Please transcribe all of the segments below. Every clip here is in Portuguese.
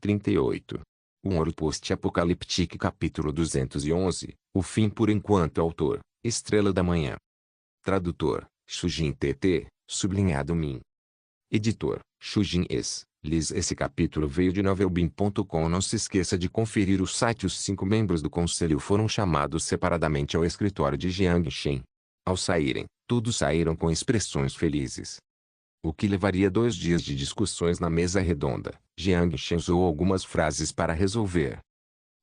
38. Um Ouro Post-Apocaliptique capítulo 211, o fim por enquanto. Autor, Estrela da Manhã. Tradutor, Shujin TT, sublinhado Min. Editor, Shujin S. Liz. Esse capítulo veio de novelbin.com. Não se esqueça de conferir o site. Os 5 membros do conselho foram chamados separadamente ao escritório de Jiang Shen. Ao saírem, todos saíram com expressões felizes. O que levaria 2 dias de discussões na mesa redonda, Jiang Shen usou algumas frases para resolver.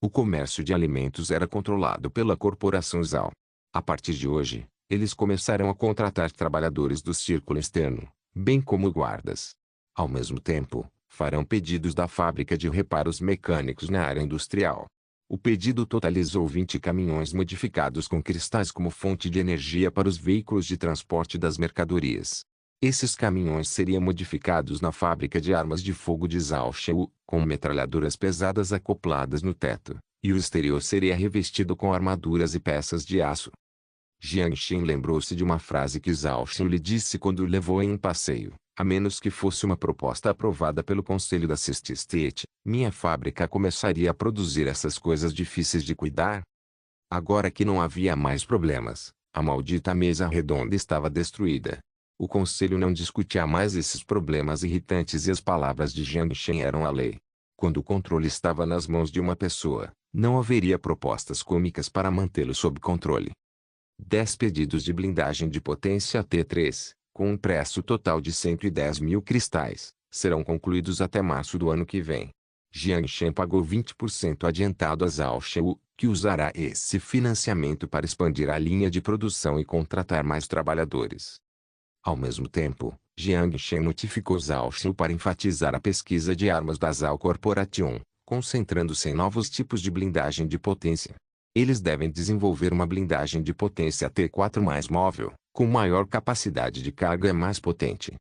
O comércio de alimentos era controlado pela corporação Zhao. A partir de hoje, eles começarão a contratar trabalhadores do círculo externo, bem como guardas. Ao mesmo tempo, farão pedidos da fábrica de reparos mecânicos na área industrial. O pedido totalizou 20 caminhões modificados com cristais como fonte de energia para os veículos de transporte das mercadorias. Esses caminhões seriam modificados na fábrica de armas de fogo de Zhaoshou, com metralhadoras pesadas acopladas no teto, e o exterior seria revestido com armaduras e peças de aço. Jiang Shen lembrou-se de uma frase que Zhaoshou lhe disse quando o levou em um passeio: a menos que fosse uma proposta aprovada pelo conselho da Sixth State, minha fábrica começaria a produzir essas coisas difíceis de cuidar. Agora que não havia mais problemas, a maldita mesa redonda estava destruída. O conselho não discutia mais esses problemas irritantes e as palavras de Jiang Shen eram a lei. Quando o controle estava nas mãos de uma pessoa, não haveria propostas cômicas para mantê-lo sob controle. 10 pedidos de blindagem de potência T3, com um preço total de 110 mil cristais, serão concluídos até março do ano que vem. Jiang Shen pagou 20% adiantado a Zhaoshou, que usará esse financiamento para expandir a linha de produção e contratar mais trabalhadores. Ao mesmo tempo, Jiang Shen notificou Zhaoshou para enfatizar a pesquisa de armas da Zhao Corporation, concentrando-se em novos tipos de blindagem de potência. Eles devem desenvolver uma blindagem de potência T4 mais móvel, com maior capacidade de carga e mais potente.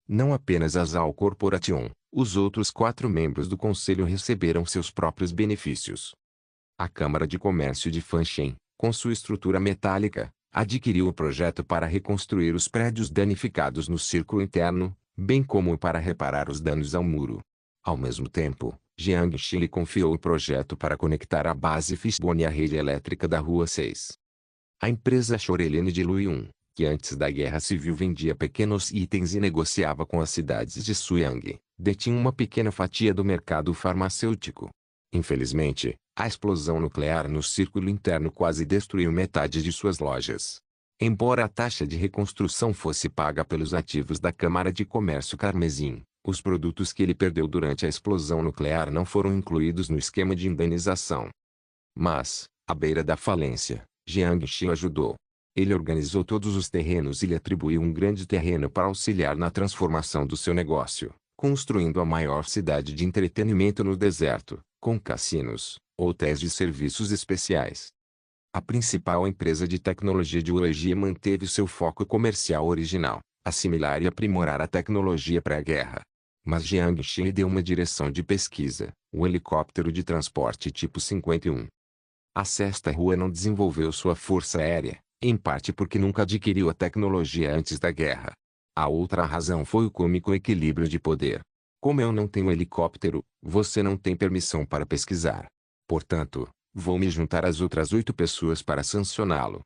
Não apenas a Zhao Corporation, os outros 4 membros do conselho receberam seus próprios benefícios. A Câmara de Comércio de Fanshen, com sua estrutura metálica, adquiriu o projeto para reconstruir os prédios danificados no círculo interno, bem como para reparar os danos ao muro. Ao mesmo tempo, Jiang Shen lhe confiou o projeto para conectar a base Fishbone à rede elétrica da Rua 6. A empresa Shoreline de Luiyun, que antes da Guerra Civil vendia pequenos itens e negociava com as cidades de Suyang, detinha uma pequena fatia do mercado farmacêutico. Infelizmente, a explosão nuclear no círculo interno quase destruiu metade de suas lojas. Embora a taxa de reconstrução fosse paga pelos ativos da Câmara de Comércio Carmesim, os produtos que ele perdeu durante a explosão nuclear não foram incluídos no esquema de indenização. Mas, à beira da falência, Jiang Shen ajudou. Ele organizou todos os terrenos e lhe atribuiu um grande terreno para auxiliar na transformação do seu negócio, construindo a maior cidade de entretenimento no deserto, com cassinos, hotéis de serviços especiais. A principal empresa de tecnologia de Ulegia manteve seu foco comercial original, assimilar e aprimorar a tecnologia pré-guerra. Mas Jiang Shen deu uma direção de pesquisa, o helicóptero de transporte tipo 51. A Sexta Rua não desenvolveu sua força aérea, em parte porque nunca adquiriu a tecnologia antes da guerra. A outra razão foi o cômico equilíbrio de poder. Como eu não tenho helicóptero, você não tem permissão para pesquisar. Portanto, vou me juntar às outras 8 pessoas para sancioná-lo.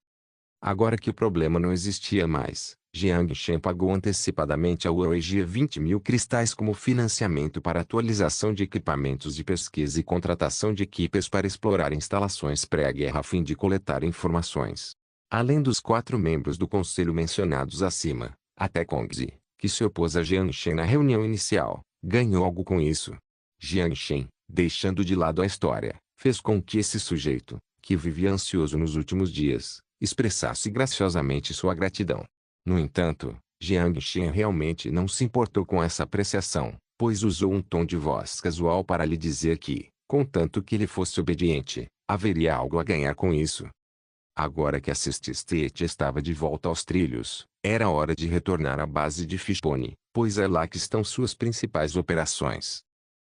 Agora que o problema não existia mais, Jiang Shen pagou antecipadamente a Ulegia 20 mil cristais como financiamento para atualização de equipamentos de pesquisa e contratação de equipes para explorar instalações pré-guerra a fim de coletar informações. Além dos 4 membros do conselho mencionados acima, até Kongzi, que se opôs a Jiang Shen na reunião inicial, ganhou algo com isso. Jiang Shen, deixando de lado a história, fez com que esse sujeito, que vivia ansioso nos últimos dias, expressasse graciosamente sua gratidão. No entanto, Jiang Shen realmente não se importou com essa apreciação, pois usou um tom de voz casual para lhe dizer que, contanto que ele fosse obediente, haveria algo a ganhar com isso. Agora que a Sixth State estava de volta aos trilhos, era hora de retornar à base de Fishbone, pois é lá que estão suas principais operações.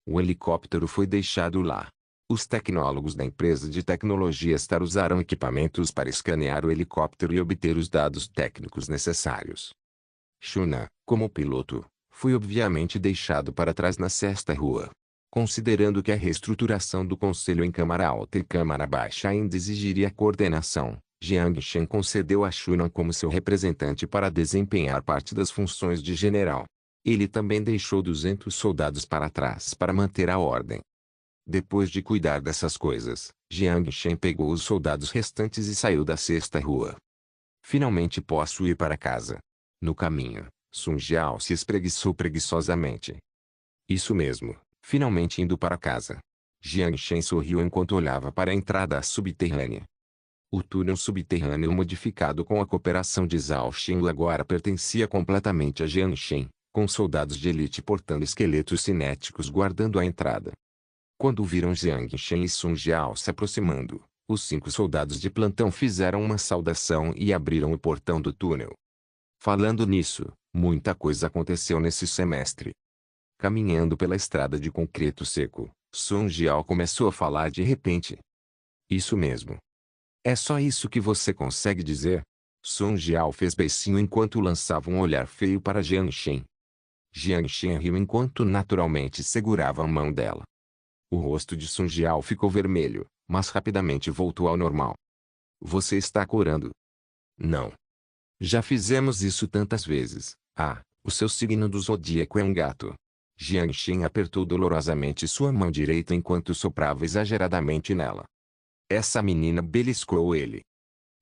O helicóptero foi deixado lá. Os tecnólogos da empresa de tecnologia Star usaram equipamentos para escanear o helicóptero e obter os dados técnicos necessários. Shuna, como piloto, foi obviamente deixado para trás na Sexta Rua. Considerando que a reestruturação do Conselho em Câmara Alta e Câmara Baixa ainda exigiria coordenação, Jiang Shen concedeu a Shunan como seu representante para desempenhar parte das funções de general. Ele também deixou 200 soldados para trás para manter a ordem. Depois de cuidar dessas coisas, Jiang Shen pegou os soldados restantes e saiu da sexta rua. Finalmente posso ir para casa. No caminho, Sun Jiao se espreguiçou preguiçosamente. Isso mesmo, finalmente indo para casa. Jiang Shen sorriu enquanto olhava para a entrada subterrânea. O túnel subterrâneo modificado com a cooperação de Zhao Xing agora pertencia completamente a Jiang Shen, com soldados de elite portando esqueletos cinéticos guardando a entrada. Quando viram Jiang Shen e Sun Jiao se aproximando, os 5 soldados de plantão fizeram uma saudação e abriram o portão do túnel. Falando nisso, muita coisa aconteceu nesse semestre. Caminhando pela estrada de concreto seco, Sun Jiao começou a falar de repente. Isso mesmo. É só isso que você consegue dizer? Sun Jiao fez beicinho enquanto lançava um olhar feio para Jiang Shen. Jiang Shen riu enquanto naturalmente segurava a mão dela. O rosto de Sun Jiao ficou vermelho, mas rapidamente voltou ao normal. Você está corando? Não. Já fizemos isso tantas vezes. Ah, o seu signo do zodíaco é um gato. Jiang Shen apertou dolorosamente sua mão direita enquanto soprava exageradamente nela. Essa menina beliscou ele.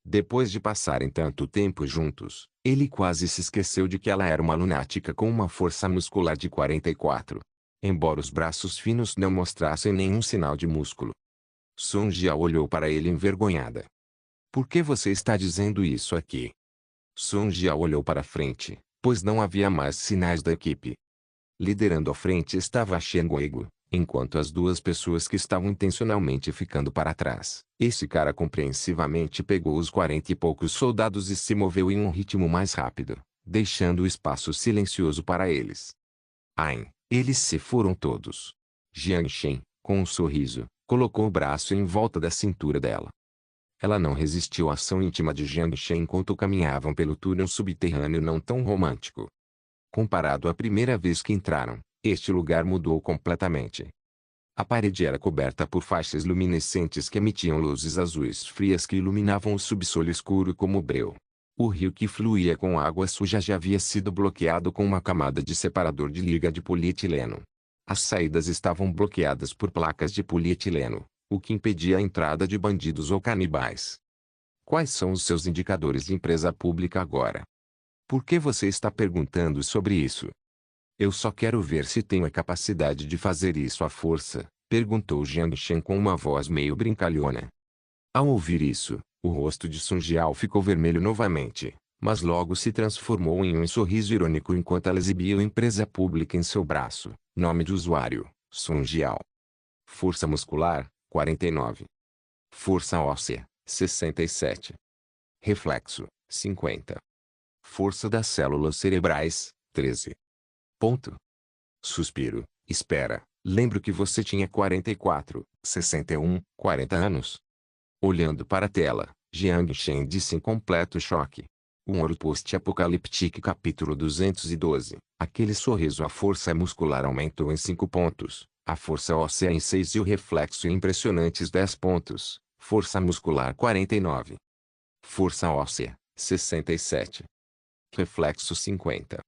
Depois de passarem tanto tempo juntos, ele quase se esqueceu de que ela era uma lunática com uma força muscular de 44. Embora os braços finos não mostrassem nenhum sinal de músculo. Sun Jiao olhou para ele envergonhada. Por que você está dizendo isso aqui? Sun Jiao olhou para frente, pois não havia mais sinais da equipe. Liderando à frente estava Shen Guigu, enquanto as 2 pessoas que estavam intencionalmente ficando para trás. Esse cara compreensivamente pegou os 40 e poucos soldados e se moveu em um ritmo mais rápido, deixando o espaço silencioso para eles. Ai, eles se foram todos. Jiang Shen, com um sorriso, colocou o braço em volta da cintura dela. Ela não resistiu à ação íntima de Jiang Shen enquanto caminhavam pelo túnel subterrâneo não tão romântico. Comparado à primeira vez que entraram, este lugar mudou completamente. A parede era coberta por faixas luminescentes que emitiam luzes azuis frias que iluminavam o subsolo escuro como breu. O rio que fluía com água suja já havia sido bloqueado com uma camada de separador de liga de polietileno. As saídas estavam bloqueadas por placas de polietileno, o que impedia a entrada de bandidos ou canibais. Quais são os seus indicadores de empresa pública agora? Por que você está perguntando sobre isso? Eu só quero ver se tenho a capacidade de fazer isso à força, perguntou Jiang Shen com uma voz meio brincalhona. Ao ouvir isso, o rosto de Sun Jiao ficou vermelho novamente, mas logo se transformou em um sorriso irônico enquanto ela exibia a empresa pública em seu braço. Nome de usuário, Sun Jiao. Força muscular, 49. Força óssea, 67. Reflexo, 50. Força das células cerebrais, 13. Ponto. Suspiro, espera, lembro que você tinha 44, 61, 40 anos. Olhando para a tela, Jiang Shen disse em completo choque. Um ouro post-apocalíptico capítulo 212. Aquele sorriso. A força muscular aumentou em 5 pontos, a força óssea em 6 e o reflexo em impressionantes 10 pontos, força muscular 49. Força óssea, 67. Reflexo 50.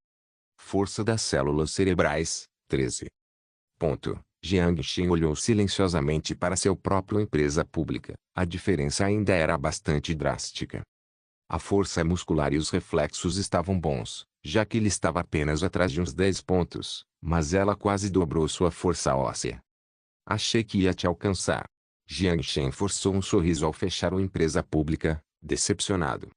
Força das células cerebrais, 13. Ponto. Jiang Shen olhou silenciosamente para sua própria empresa pública. A diferença ainda era bastante drástica. A força muscular e os reflexos estavam bons, já que ele estava apenas atrás de uns 10 pontos, mas ela quase dobrou sua força óssea. Achei que ia te alcançar. Jiang Shen forçou um sorriso ao fechar a empresa pública, decepcionado.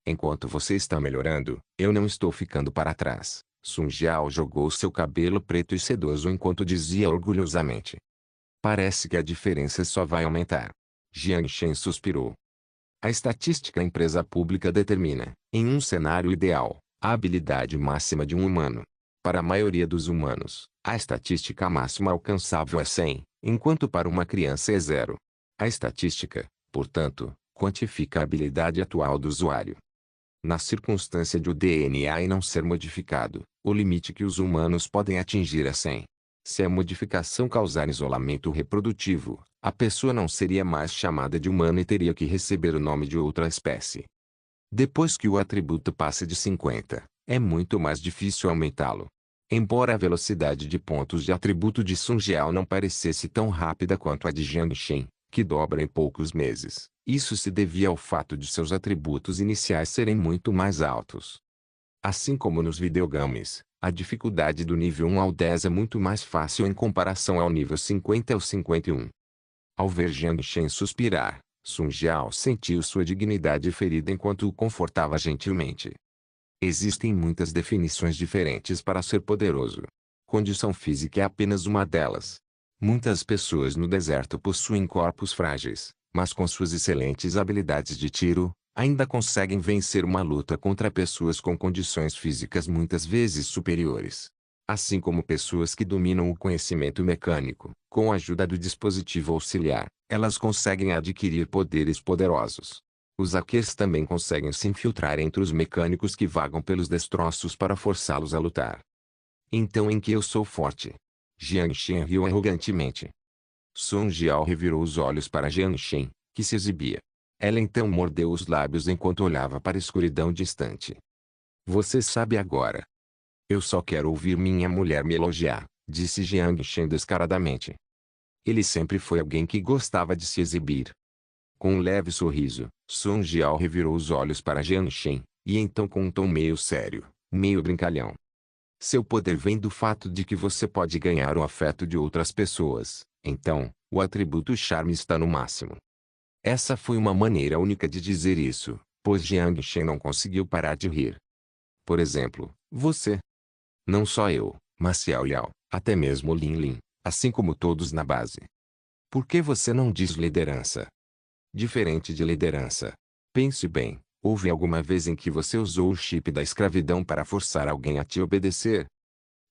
Enquanto você está melhorando, eu não estou ficando para trás. Sun Jiao jogou seu cabelo preto e sedoso enquanto dizia orgulhosamente. Parece que a diferença só vai aumentar. Jiang Shen suspirou. A estatística empresa pública determina, em um cenário ideal, a habilidade máxima de um humano. Para a maioria dos humanos, a estatística máxima alcançável é 100, enquanto para uma criança é 0. A estatística, portanto, quantifica a habilidade atual do usuário. Na circunstância de o DNA não ser modificado, o limite que os humanos podem atingir é 100. Se a modificação causar isolamento reprodutivo, a pessoa não seria mais chamada de humana e teria que receber o nome de outra espécie. Depois que o atributo passa de 50, é muito mais difícil aumentá-lo. Embora a velocidade de pontos de atributo de Sun Jiao não parecesse tão rápida quanto a de Jiang Shen, que dobra em poucos meses, isso se devia ao fato de seus atributos iniciais serem muito mais altos. Assim como nos videogames, a dificuldade do nível 1 ao 10 é muito mais fácil em comparação ao nível 50 ao 51. Ao ver Jiang Shen suspirar, Sun Jiao sentiu sua dignidade ferida enquanto o confortava gentilmente. Existem muitas definições diferentes para ser poderoso. Condição física é apenas uma delas. Muitas pessoas no deserto possuem corpos frágeis, mas com suas excelentes habilidades de tiro, ainda conseguem vencer uma luta contra pessoas com condições físicas muitas vezes superiores. Assim como pessoas que dominam o conhecimento mecânico, com a ajuda do dispositivo auxiliar, elas conseguem adquirir poderes poderosos. Os hackers também conseguem se infiltrar entre os mecânicos que vagam pelos destroços para forçá-los a lutar. Então em que eu sou forte? Jiang Shen riu arrogantemente. Sun Jiao revirou os olhos para Jiang Shen, que se exibia. Ela então mordeu os lábios enquanto olhava para a escuridão distante. Você sabe agora. Eu só quero ouvir minha mulher me elogiar, disse Jiang Shen descaradamente. Ele sempre foi alguém que gostava de se exibir. Com um leve sorriso, Sun Jiao revirou os olhos para Jiang Shen, e então com um tom meio sério, meio brincalhão. Seu poder vem do fato de que você pode ganhar o afeto de outras pessoas, então, o atributo charme está no máximo. Essa foi uma maneira única de dizer isso, pois Jiang Shen não conseguiu parar de rir. Por exemplo, você. Não só eu, mas Xiao Liao, até mesmo Lin Lin, assim como todos na base. Por que você não diz liderança? Diferente de liderança. Pense bem, houve alguma vez em que você usou o chip da escravidão para forçar alguém a te obedecer?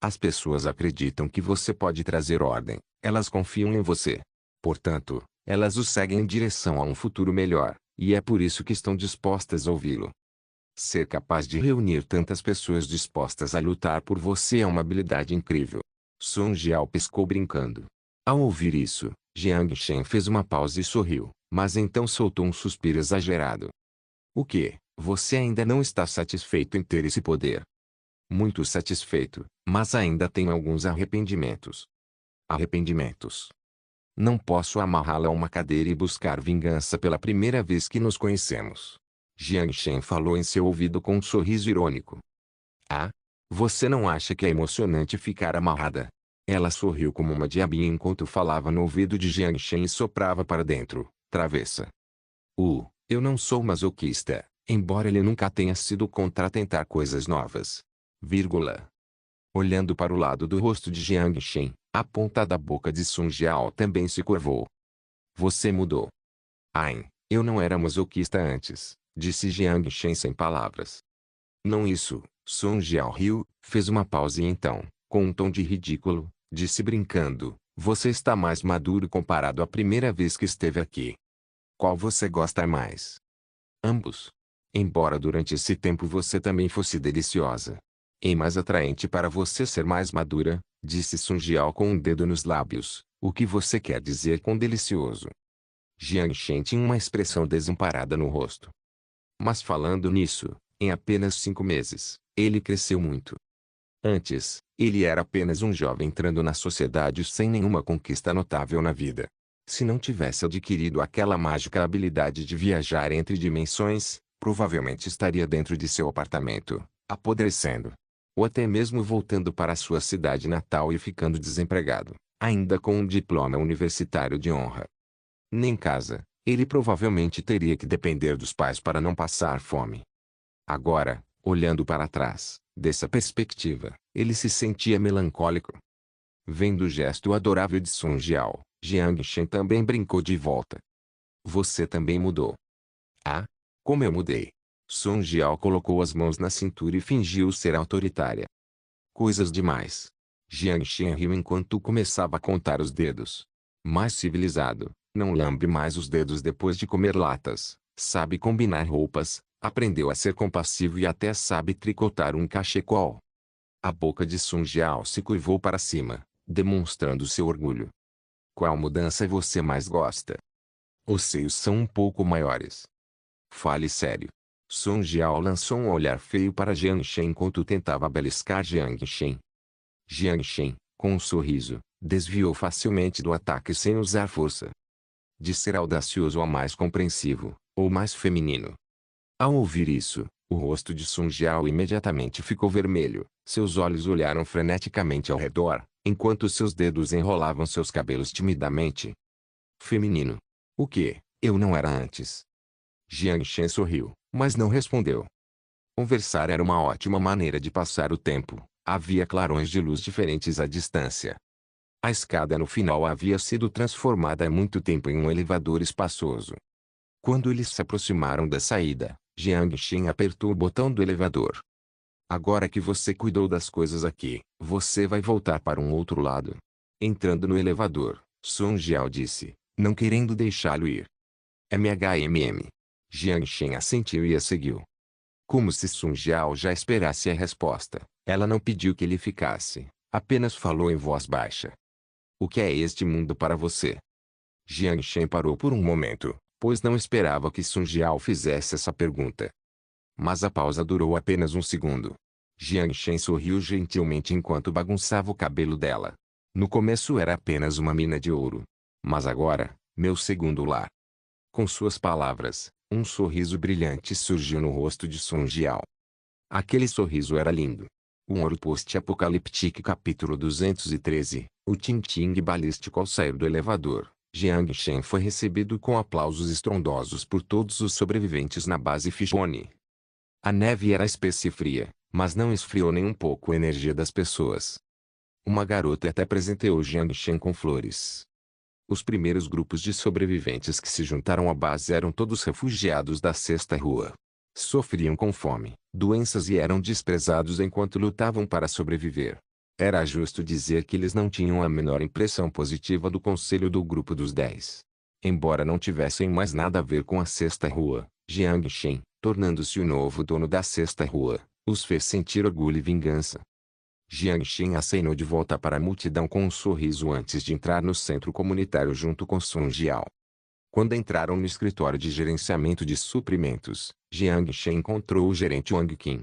As pessoas acreditam que você pode trazer ordem, elas confiam em você. Portanto, elas o seguem em direção a um futuro melhor, e é por isso que estão dispostas a ouvi-lo. Ser capaz de reunir tantas pessoas dispostas a lutar por você é uma habilidade incrível. Sun Jiao piscou brincando. Ao ouvir isso, Jiang Shen fez uma pausa e sorriu, mas então soltou um suspiro exagerado. O que? Você ainda não está satisfeito em ter esse poder? Muito satisfeito, mas ainda tenho alguns arrependimentos. Arrependimentos? Não posso amarrá-la a uma cadeira e buscar vingança pela primeira vez que nos conhecemos. Jiang Shen falou em seu ouvido com um sorriso irônico. Ah? Você não acha que é emocionante ficar amarrada? Ela sorriu como uma diabinha enquanto falava no ouvido de Jiang Shen e soprava para dentro, travessa. Eu não sou masoquista, embora ele nunca tenha sido contra tentar coisas novas. Vírgula. Olhando para o lado do rosto de Jiang Shen, a ponta da boca de Sun Jiao também se curvou. Você mudou. Ai, eu não era masoquista antes, disse Jiang Shen sem palavras. Não isso, Sun Jiao riu, fez uma pausa e então, com um tom de ridículo, disse brincando, você está mais maduro comparado à primeira vez que esteve aqui. Qual você gosta mais? Ambos. Embora durante esse tempo você também fosse deliciosa. É mais atraente para você ser mais madura, disse Sun Jiao com um dedo nos lábios. O que você quer dizer com delicioso? Jiang Shen tinha uma expressão desamparada no rosto. Mas falando nisso, em apenas 5 meses, ele cresceu muito. Antes, ele era apenas um jovem entrando na sociedade sem nenhuma conquista notável na vida. Se não tivesse adquirido aquela mágica habilidade de viajar entre dimensões, provavelmente estaria dentro de seu apartamento, apodrecendo. Ou até mesmo voltando para sua cidade natal e ficando desempregado, ainda com um diploma universitário de honra. Nem casa, ele provavelmente teria que depender dos pais para não passar fome. Agora, olhando para trás, dessa perspectiva, ele se sentia melancólico. Vendo o gesto adorável de Sun Jiao, Jiang Shen também brincou de volta. Você também mudou. Ah? Como eu mudei? Sun Jiao colocou as mãos na cintura e fingiu ser autoritária. Coisas demais. Jiang Shen riu enquanto começava a contar os dedos. Mais civilizado, não lambe mais os dedos depois de comer latas, sabe combinar roupas, aprendeu a ser compassivo e até sabe tricotar um cachecol. A boca de Sun Jiao se curvou para cima, demonstrando seu orgulho. Qual mudança você mais gosta? Os seios são um pouco maiores. Fale sério. Song Jiao lançou um olhar feio para Jiang Shen enquanto tentava beliscar Jiang Shen. Jiang Shen, com um sorriso, desviou facilmente do ataque sem usar força. De ser audacioso a mais compreensivo, ou mais feminino. Ao ouvir isso, o rosto de Song Jiao imediatamente ficou vermelho, seus olhos olharam freneticamente ao redor, enquanto seus dedos enrolavam seus cabelos timidamente. Feminino. O quê? Eu não era antes. Jiang Shen sorriu, mas não respondeu. Conversar era uma ótima maneira de passar o tempo, havia clarões de luz diferentes à distância. A escada no final havia sido transformada há muito tempo em um elevador espaçoso. Quando eles se aproximaram da saída, Jiang Shen apertou o botão do elevador. Agora que você cuidou das coisas aqui, você vai voltar para um outro lado. Entrando no elevador, Song Jiao disse, não querendo deixá-lo ir. MHMM. Jiang Shen assentiu e a seguiu. Como se Song Jiao já esperasse a resposta, ela não pediu que ele ficasse, apenas falou em voz baixa. O que é este mundo para você? Jiang Shen parou por um momento, pois não esperava que Song Jiao fizesse essa pergunta. Mas a pausa durou apenas um segundo. Jiang Shen sorriu gentilmente enquanto bagunçava o cabelo dela. No começo era apenas uma mina de ouro. Mas agora, meu segundo lar. Com suas palavras, um sorriso brilhante surgiu no rosto de Song Jiao. Aquele sorriso era lindo. Um ouro post-apocalíptico capítulo 213, o Ting-Ting balístico ao sair do elevador. Jiang Shen foi recebido com aplausos estrondosos por todos os sobreviventes na base Fishbone. A neve era espessa e fria, mas não esfriou nem um pouco a energia das pessoas. Uma garota até presenteou Jiang Shen com flores. Os primeiros grupos de sobreviventes que se juntaram à base eram todos refugiados da Sexta Rua. Sofriam com fome, doenças e eram desprezados enquanto lutavam para sobreviver. Era justo dizer que eles não tinham a menor impressão positiva do conselho do Grupo dos 10. Embora não tivessem mais nada a ver com a Sexta Rua, Jiang Shen, tornando-se o novo dono da Sexta Rua, os fez sentir orgulho e vingança. Jiang Shen acenou de volta para a multidão com um sorriso antes de entrar no centro comunitário junto com Song Jiao. Quando entraram no escritório de gerenciamento de suprimentos, Jiang Shen encontrou o gerente Wang Qin.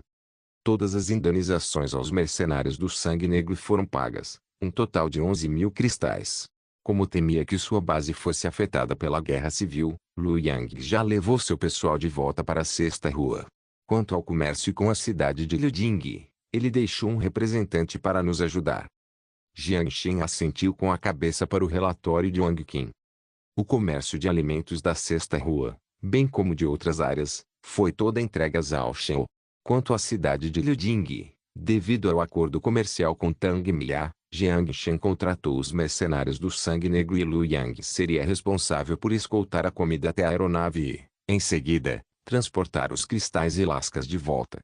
Todas as indenizações aos mercenários do Sangue Negro foram pagas, um total de 11.000 cristais. Como temia que sua base fosse afetada pela guerra civil, Lu Yang já levou seu pessoal de volta para a Sexta Rua. Quanto ao comércio com a cidade de Liuding, ele deixou um representante para nos ajudar. Jiang Shen assentiu com a cabeça para o relatório de Wang Qin. O comércio de alimentos da Sexta Rua, bem como de outras áreas, foi toda entregue a Zhao Shen. Quanto à cidade de Liuding, devido ao acordo comercial com Tang Mia, Jiang Shen contratou os mercenários do Sangue Negro e Lu Yang seria responsável por escoltar a comida até a aeronave e, em seguida, transportar os cristais e lascas de volta.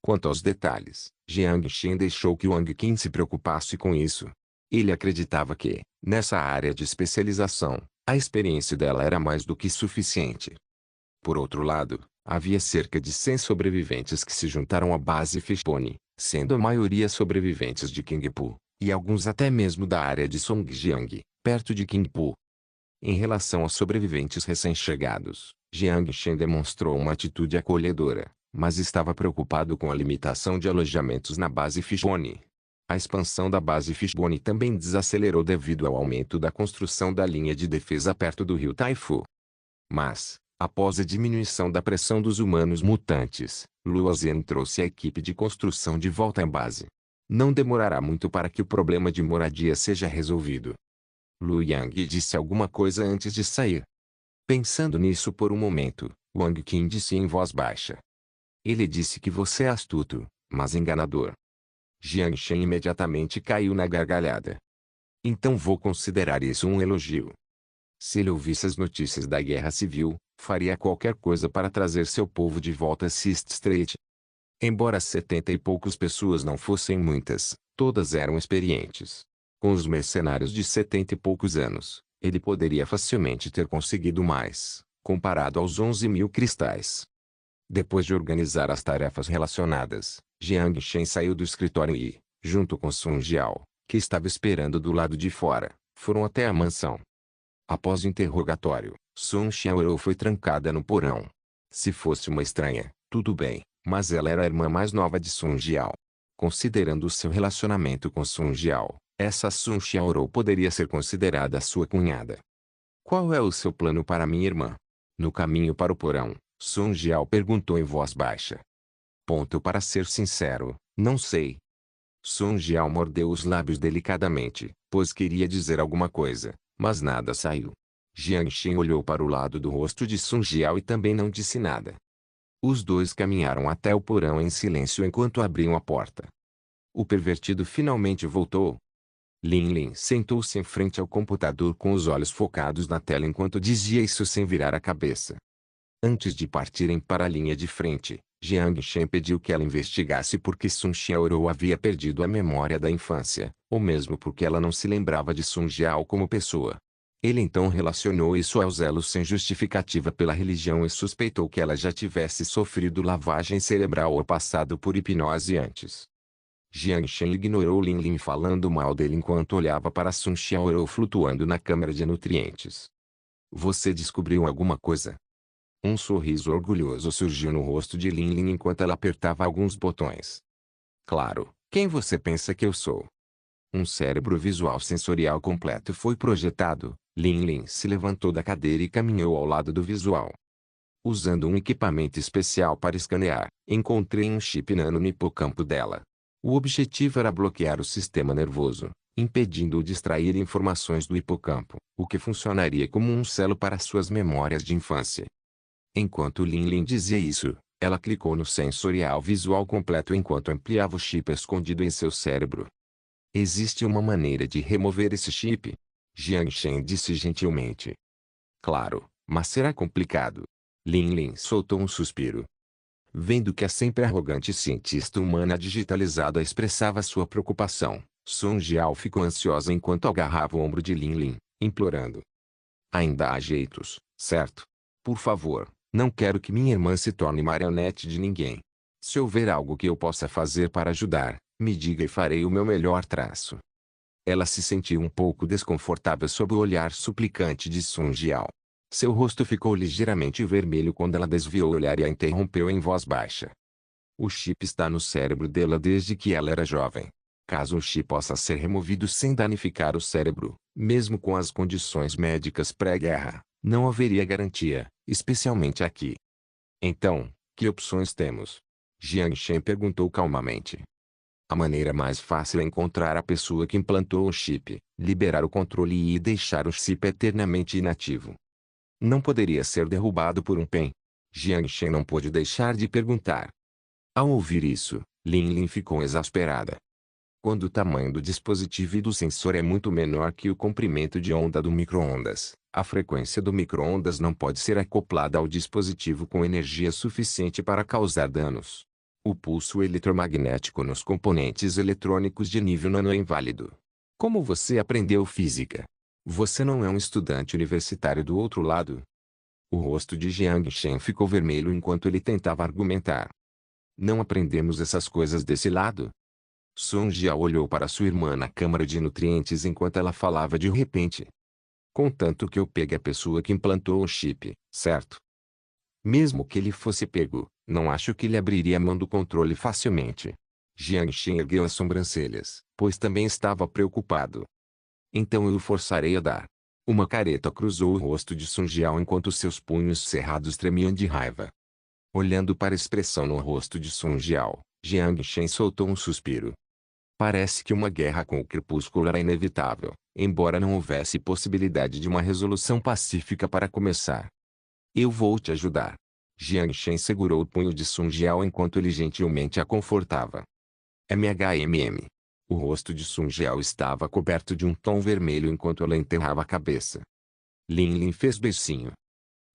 Quanto aos detalhes, Jiang Shen deixou que Wang Qin se preocupasse com isso. Ele acreditava que, nessa área de especialização, a experiência dela era mais do que suficiente. Por outro lado, havia cerca de 100 sobreviventes que se juntaram à base Fishbone, sendo a maioria sobreviventes de Qingpu, e alguns até mesmo da área de Songjiang, perto de Qingpu. Em relação aos sobreviventes recém-chegados, Jiang Shen demonstrou uma atitude acolhedora, mas estava preocupado com a limitação de alojamentos na base Fishbone. A expansão da base Fishbone também desacelerou devido ao aumento da construção da linha de defesa perto do rio Taifu. Mas, após a diminuição da pressão dos humanos mutantes, Luo Zhen trouxe a equipe de construção de volta à base. Não demorará muito para que o problema de moradia seja resolvido. Lu Yang disse alguma coisa antes de sair. Pensando nisso por um momento, Wang Qin disse em voz baixa. Ele disse que você é astuto, mas enganador. Jiang Shen imediatamente caiu na gargalhada. Então vou considerar isso um elogio. Se ele ouvisse as notícias da guerra civil, faria qualquer coisa para trazer seu povo de volta a Sixth Street. Embora 70 e poucos pessoas não fossem muitas, todas eram experientes. Com os mercenários de 70 e poucos anos, ele poderia facilmente ter conseguido mais, comparado aos 11.000 cristais. Depois de organizar as tarefas relacionadas, Jiang Shen saiu do escritório e, junto com Song Jiao, que estava esperando do lado de fora, foram até a mansão. Após o interrogatório, Sun Xiaorou foi trancada no porão. Se fosse uma estranha, tudo bem, mas ela era a irmã mais nova de Sun Jiao. Considerando o seu relacionamento com Sun Jiao, essa Sun Xiaorou poderia ser considerada sua cunhada. Qual é o seu plano para minha irmã? No caminho para o porão, Sun Jiao perguntou em voz baixa. Para ser sincero, não sei. Sun Jiao mordeu os lábios delicadamente, pois queria dizer alguma coisa, mas nada saiu. Jiang Shen olhou para o lado do rosto de Sun Jiao e também não disse nada. Os dois caminharam até o porão em silêncio enquanto abriam a porta. O pervertido finalmente voltou. Lin Lin sentou-se em frente ao computador com os olhos focados na tela enquanto dizia isso sem virar a cabeça. Antes de partirem para a linha de frente, Jiang Shen pediu que ela investigasse por que Sun Xiaorou havia perdido a memória da infância, ou mesmo porque ela não se lembrava de Sun Jiao como pessoa. Ele então relacionou isso aos elos sem justificativa pela religião e suspeitou que ela já tivesse sofrido lavagem cerebral ou passado por hipnose antes. Jiang Shen ignorou Lin Lin falando mal dele enquanto olhava para Sun Xiaorou flutuando na câmara de nutrientes. Você descobriu alguma coisa? Um sorriso orgulhoso surgiu no rosto de Lin Lin enquanto ela apertava alguns botões. Claro, quem você pensa que eu sou? Um cérebro visual sensorial completo foi projetado. Lin Lin se levantou da cadeira e caminhou ao lado do visual. Usando um equipamento especial para escanear, encontrei um chip nano no hipocampo dela. O objetivo era bloquear o sistema nervoso, impedindo-o de extrair informações do hipocampo, o que funcionaria como um selo para suas memórias de infância. Enquanto Lin Lin dizia isso, ela clicou no sensorial visual completo enquanto ampliava o chip escondido em seu cérebro. Existe uma maneira de remover esse chip? Jiang Shen disse gentilmente. Claro, mas será complicado. Lin Lin soltou um suspiro. Vendo que a sempre arrogante cientista humana digitalizada expressava sua preocupação, Sun Jiao ficou ansiosa enquanto agarrava o ombro de Lin Lin, implorando. Ainda há jeitos, certo? Por favor, não quero que minha irmã se torne marionete de ninguém. Se houver algo que eu possa fazer para ajudar, me diga e farei o meu melhor traço. Ela se sentiu um pouco desconfortável sob o olhar suplicante de Sun Jiao. Seu rosto ficou ligeiramente vermelho quando ela desviou o olhar e a interrompeu em voz baixa. O chip está no cérebro dela desde que ela era jovem. Caso o chip possa ser removido sem danificar o cérebro, mesmo com as condições médicas pré-guerra, não haveria garantia, especialmente aqui. Então, que opções temos? Jiang Shen perguntou calmamente. A maneira mais fácil é encontrar a pessoa que implantou o chip, liberar o controle e deixar o chip eternamente inativo. Não poderia ser derrubado por um pen. Jiang Shen não pôde deixar de perguntar. Ao ouvir isso, Lin Lin ficou exasperada. Quando o tamanho do dispositivo e do sensor é muito menor que o comprimento de onda do micro-ondas, a frequência do micro-ondas não pode ser acoplada ao dispositivo com energia suficiente para causar danos. O pulso eletromagnético nos componentes eletrônicos de nível nano é inválido. Como você aprendeu física? Você não é um estudante universitário do outro lado? O rosto de Jiang Shen ficou vermelho enquanto ele tentava argumentar. Não aprendemos essas coisas desse lado? Sun Jiao olhou para sua irmã na câmara de nutrientes enquanto ela falava de repente. Contanto que eu pegue a pessoa que implantou o chip, certo? Mesmo que ele fosse pego, não acho que ele abriria a mão do controle facilmente. Jiang Shen ergueu as sobrancelhas, pois também estava preocupado. Então eu o forçarei a dar. Uma careta cruzou o rosto de Sun Jiao enquanto seus punhos cerrados tremiam de raiva. Olhando para a expressão no rosto de Sun Jiao, Jiang Shen soltou um suspiro. Parece que uma guerra com o crepúsculo era inevitável, embora não houvesse possibilidade de uma resolução pacífica para começar. Eu vou te ajudar. Jiang Shen segurou o punho de Sun Jiao enquanto ele gentilmente a confortava. MHMM. O rosto de Sun Jiao estava coberto de um tom vermelho enquanto ela enterrava a cabeça. Lin Lin fez beicinho.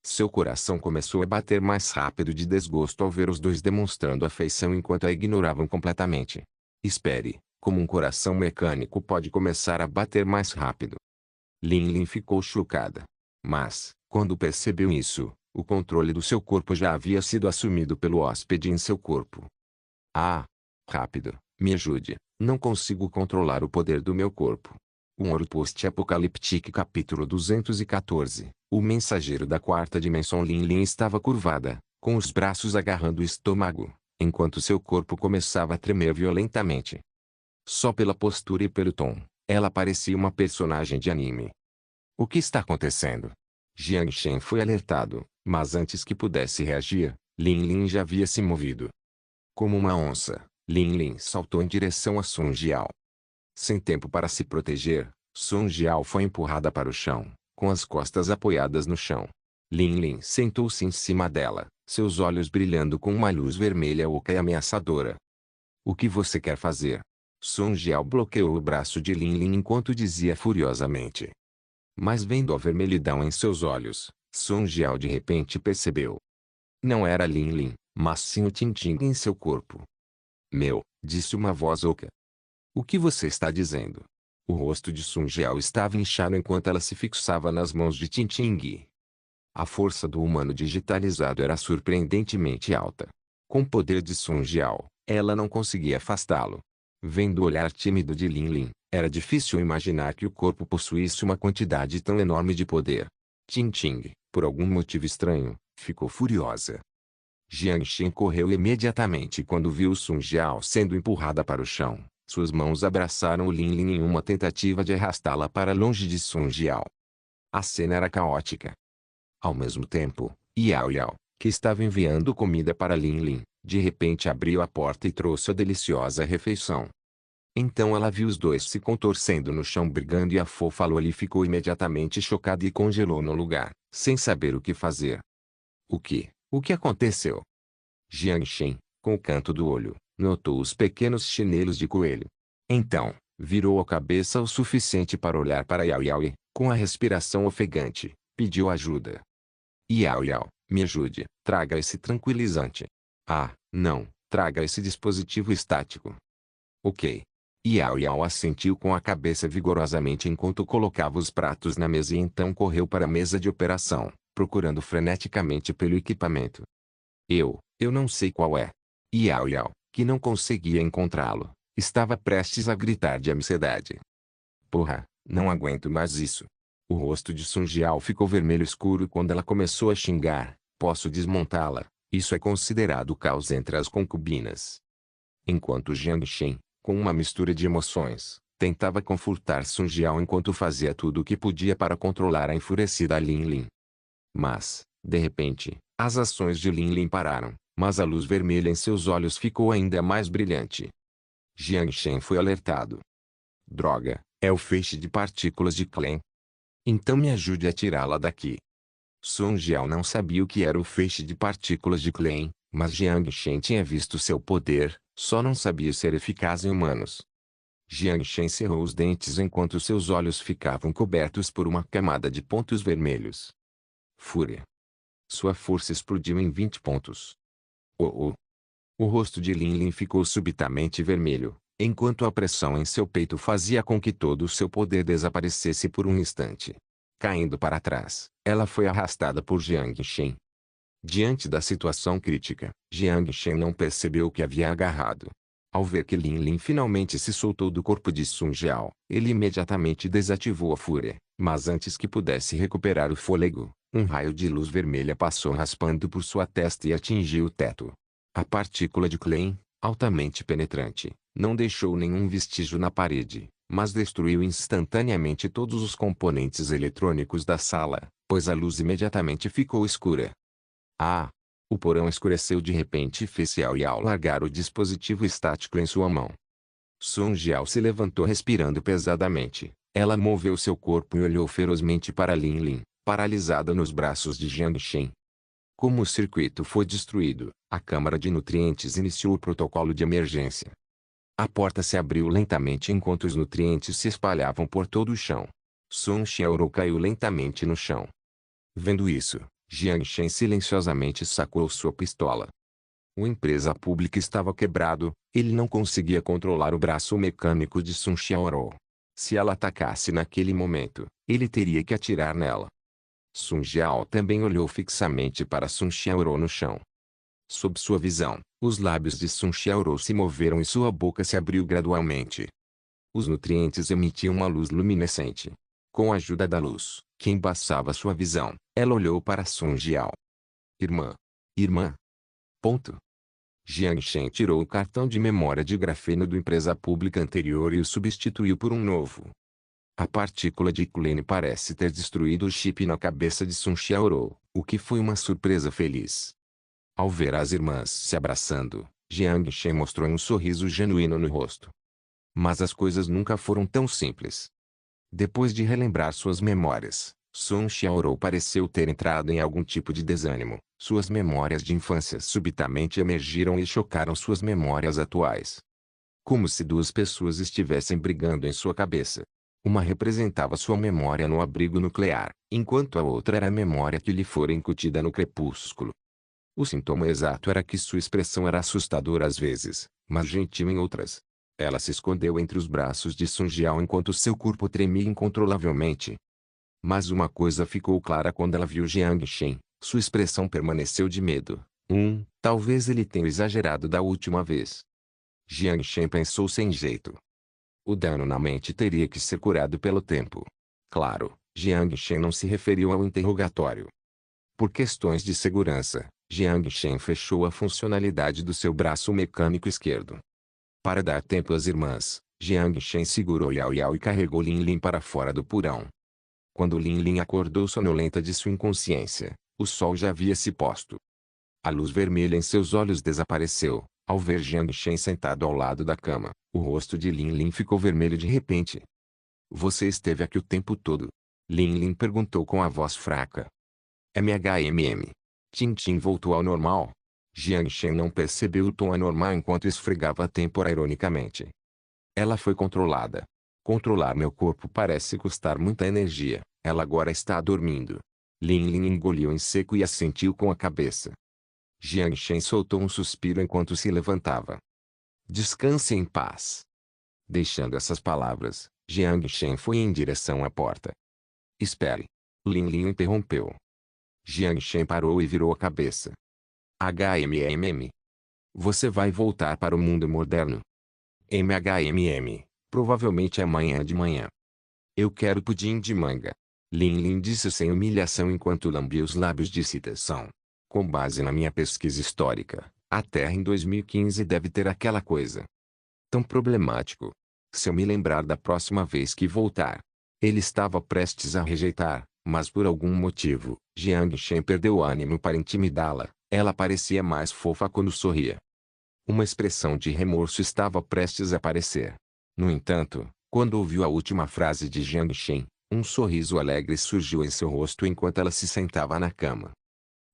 Seu coração começou a bater mais rápido de desgosto ao ver os dois demonstrando afeição enquanto a ignoravam completamente. Espere, como um coração mecânico pode começar a bater mais rápido? Lin Lin ficou chocada. Mas, quando percebeu isso, o controle do seu corpo já havia sido assumido pelo hóspede em seu corpo. Ah! Rápido, Me ajude, não consigo controlar o poder do meu corpo. Um Ouro Post-Apocaliptique capítulo 214. O mensageiro da quarta dimensão Lin Lin estava curvada, com os braços agarrando o estômago, enquanto seu corpo começava a tremer violentamente. Só pela postura e pelo tom, ela parecia uma personagem de anime. O que está acontecendo? Jiang Shen foi alertado, mas antes que pudesse reagir, Lin Lin já havia se movido. Como uma onça, Lin Lin saltou em direção a Sun Jiao. Sem tempo para se proteger, Sun Jiao foi empurrada para o chão, com as costas apoiadas no chão. Lin Lin sentou-se em cima dela, seus olhos brilhando com uma luz vermelha oca e ameaçadora. O que você quer fazer? Sun Jiao bloqueou o braço de Lin Lin enquanto dizia furiosamente. Mas vendo a vermelhidão em seus olhos, Sun Jiao de repente percebeu. Não era Lin Lin, mas sim o Ting-Ting em seu corpo. Meu, disse uma voz oca. O que você está dizendo? O rosto de Sun Jiao estava inchado enquanto ela se fixava nas mãos de Ting-Ting. A força do humano digitalizado era surpreendentemente alta. Com o poder de Sun Jiao, ela não conseguia afastá-lo. Vendo o olhar tímido de Lin Lin, era difícil imaginar que o corpo possuísse uma quantidade tão enorme de poder. Ting-Ting, por algum motivo estranho, ficou furiosa. Jiang Shen correu imediatamente quando viu Sun Jiao sendo empurrada para o chão. Suas mãos abraçaram o Lin Lin em uma tentativa de arrastá-la para longe de Sun Jiao. A cena era caótica. Ao mesmo tempo, Yao Yao, que estava enviando comida para Lin Lin, de repente abriu a porta e trouxe a deliciosa refeição. Então ela viu os dois se contorcendo no chão brigando e a fofa Loli ficou imediatamente chocada e congelou no lugar, sem saber o que fazer. O que aconteceu? Jiang Shen, com o canto do olho, notou os pequenos chinelos de coelho. Então, virou a cabeça o suficiente para olhar para Yao Yao e, com a respiração ofegante, pediu ajuda. Yao Yao, me ajude, traga esse tranquilizante. Ah, não, traga esse dispositivo estático. Ok. Yao Yao assentiu com a cabeça vigorosamente enquanto colocava os pratos na mesa e então correu para a mesa de operação, procurando freneticamente pelo equipamento. Eu não sei qual é. Yao Yao, que não conseguia encontrá-lo, estava prestes a gritar de ansiedade. Porra, não aguento mais isso. O rosto de Sun Jiao ficou vermelho escuro quando ela começou a xingar. Posso desmontá-la, isso é considerado caos entre as concubinas. Enquanto Jiang Shen, com uma mistura de emoções, tentava confortar Sun Jiao enquanto fazia tudo o que podia para controlar a enfurecida Lin Lin. Mas, de repente, as ações de Lin Lin pararam, mas a luz vermelha em seus olhos ficou ainda mais brilhante. Jiang Shen foi alertado. Droga, é o feixe de partículas de Klein. Então me ajude a tirá-la daqui. Sun Jiao não sabia o que era o feixe de partículas de Klein, mas Jiang Shen tinha visto seu poder, só não sabia ser eficaz em humanos. Jiang Shen cerrou os dentes enquanto seus olhos ficavam cobertos por uma camada de pontos vermelhos. Fúria. Sua força explodiu em 20 pontos. O rosto de Lin Lin ficou subitamente vermelho, enquanto a pressão em seu peito fazia com que todo o seu poder desaparecesse por um instante. Caindo para trás, ela foi arrastada por Jiang Shen. Diante da situação crítica, Jiang Shen não percebeu o que havia agarrado. Ao ver que Lin Lin finalmente se soltou do corpo de Sun Jiao, ele imediatamente desativou a fúria, mas antes que pudesse recuperar o fôlego, um raio de luz vermelha passou raspando por sua testa e atingiu o teto. A partícula de Klein, altamente penetrante, não deixou nenhum vestígio na parede, mas destruiu instantaneamente todos os componentes eletrônicos da sala, pois a luz imediatamente ficou escura. Ah! O porão escureceu de repente e fez Yao Yao largar o dispositivo estático em sua mão. Sun Jiao se levantou respirando pesadamente. Ela moveu seu corpo e olhou ferozmente para Lin Lin, paralisada nos braços de Jiang Shen. Como o circuito foi destruído, a câmara de nutrientes iniciou o protocolo de emergência. A porta se abriu lentamente enquanto os nutrientes se espalhavam por todo o chão. Sun Xiaoro caiu lentamente no chão. Vendo isso, Jiang Shen silenciosamente sacou sua pistola. A empresa pública estava quebrado, ele não conseguia controlar o braço mecânico de Sun Xiaoro. Se ela atacasse naquele momento, ele teria que atirar nela. Sun Jiao também olhou fixamente para Sun Xiaoro no chão. Sob sua visão, os lábios de Sun Xiaorou se moveram e sua boca se abriu gradualmente. Os nutrientes emitiam uma luz luminescente. Com a ajuda da luz, que embaçava sua visão, ela olhou para Sun Jiao. Irmã. Irmã. Ponto. Jiang Shen tirou o cartão de memória de grafeno da empresa pública anterior e o substituiu por um novo. A partícula de Kulene parece ter destruído o chip na cabeça de Sun Xiaorou, o que foi uma surpresa feliz. Ao ver as irmãs se abraçando, Jiang Shen mostrou um sorriso genuíno no rosto. Mas as coisas nunca foram tão simples. Depois de relembrar suas memórias, Sun Xiaorou pareceu ter entrado em algum tipo de desânimo. Suas memórias de infância subitamente emergiram e chocaram suas memórias atuais. Como se duas pessoas estivessem brigando em sua cabeça. Uma representava sua memória no abrigo nuclear, enquanto a outra era a memória que lhe fora incutida no crepúsculo. O sintoma exato era que sua expressão era assustadora às vezes, mas gentil em outras. Ela se escondeu entre os braços de Sun Jiao enquanto seu corpo tremia incontrolavelmente. Mas uma coisa ficou clara quando ela viu Jiang Shen. Sua expressão permaneceu de medo. Talvez ele tenha exagerado da última vez. Jiang Shen pensou sem jeito. O dano na mente teria que ser curado pelo tempo. Claro, Jiang Shen não se referiu ao interrogatório. Por questões de segurança, Jiang Shen fechou a funcionalidade do seu braço mecânico esquerdo. Para dar tempo às irmãs, Jiang Shen segurou Yao Yao e carregou Lin Lin para fora do porão. Quando Lin Lin acordou sonolenta de sua inconsciência, o sol já havia se posto. A luz vermelha em seus olhos desapareceu. Ao ver Jiang Shen sentado ao lado da cama, o rosto de Lin Lin ficou vermelho de repente. Você esteve aqui o tempo todo? Lin Lin perguntou com a voz fraca. MHMM. Tintin voltou ao normal. Jiang Shen não percebeu o tom anormal enquanto esfregava a têmpora ironicamente. Ela foi controlada. Controlar meu corpo parece custar muita energia. Ela agora está dormindo. Lin Lin engoliu em seco e assentiu com a cabeça. Jiang Shen soltou um suspiro enquanto se levantava. Descanse em paz. Deixando essas palavras, Jiang Shen foi em direção à porta. Espere. Lin Lin interrompeu. Jiang Shen parou e virou a cabeça. HMMM. Você vai voltar para o mundo moderno. MHMM. Provavelmente amanhã de manhã. Eu quero pudim de manga. Lin Lin disse sem humilhação enquanto lambia os lábios de citação. Com base na minha pesquisa histórica, a Terra em 2015 deve ter aquela coisa. Tão problemático. Se eu me lembrar da próxima vez que voltar. Ele estava prestes a rejeitar, mas por algum motivo, Jiang Shen perdeu o ânimo para intimidá-la. Ela parecia mais fofa quando sorria. Uma expressão de remorso estava prestes a aparecer. No entanto, quando ouviu a última frase de Jiang Shen, um sorriso alegre surgiu em seu rosto enquanto ela se sentava na cama.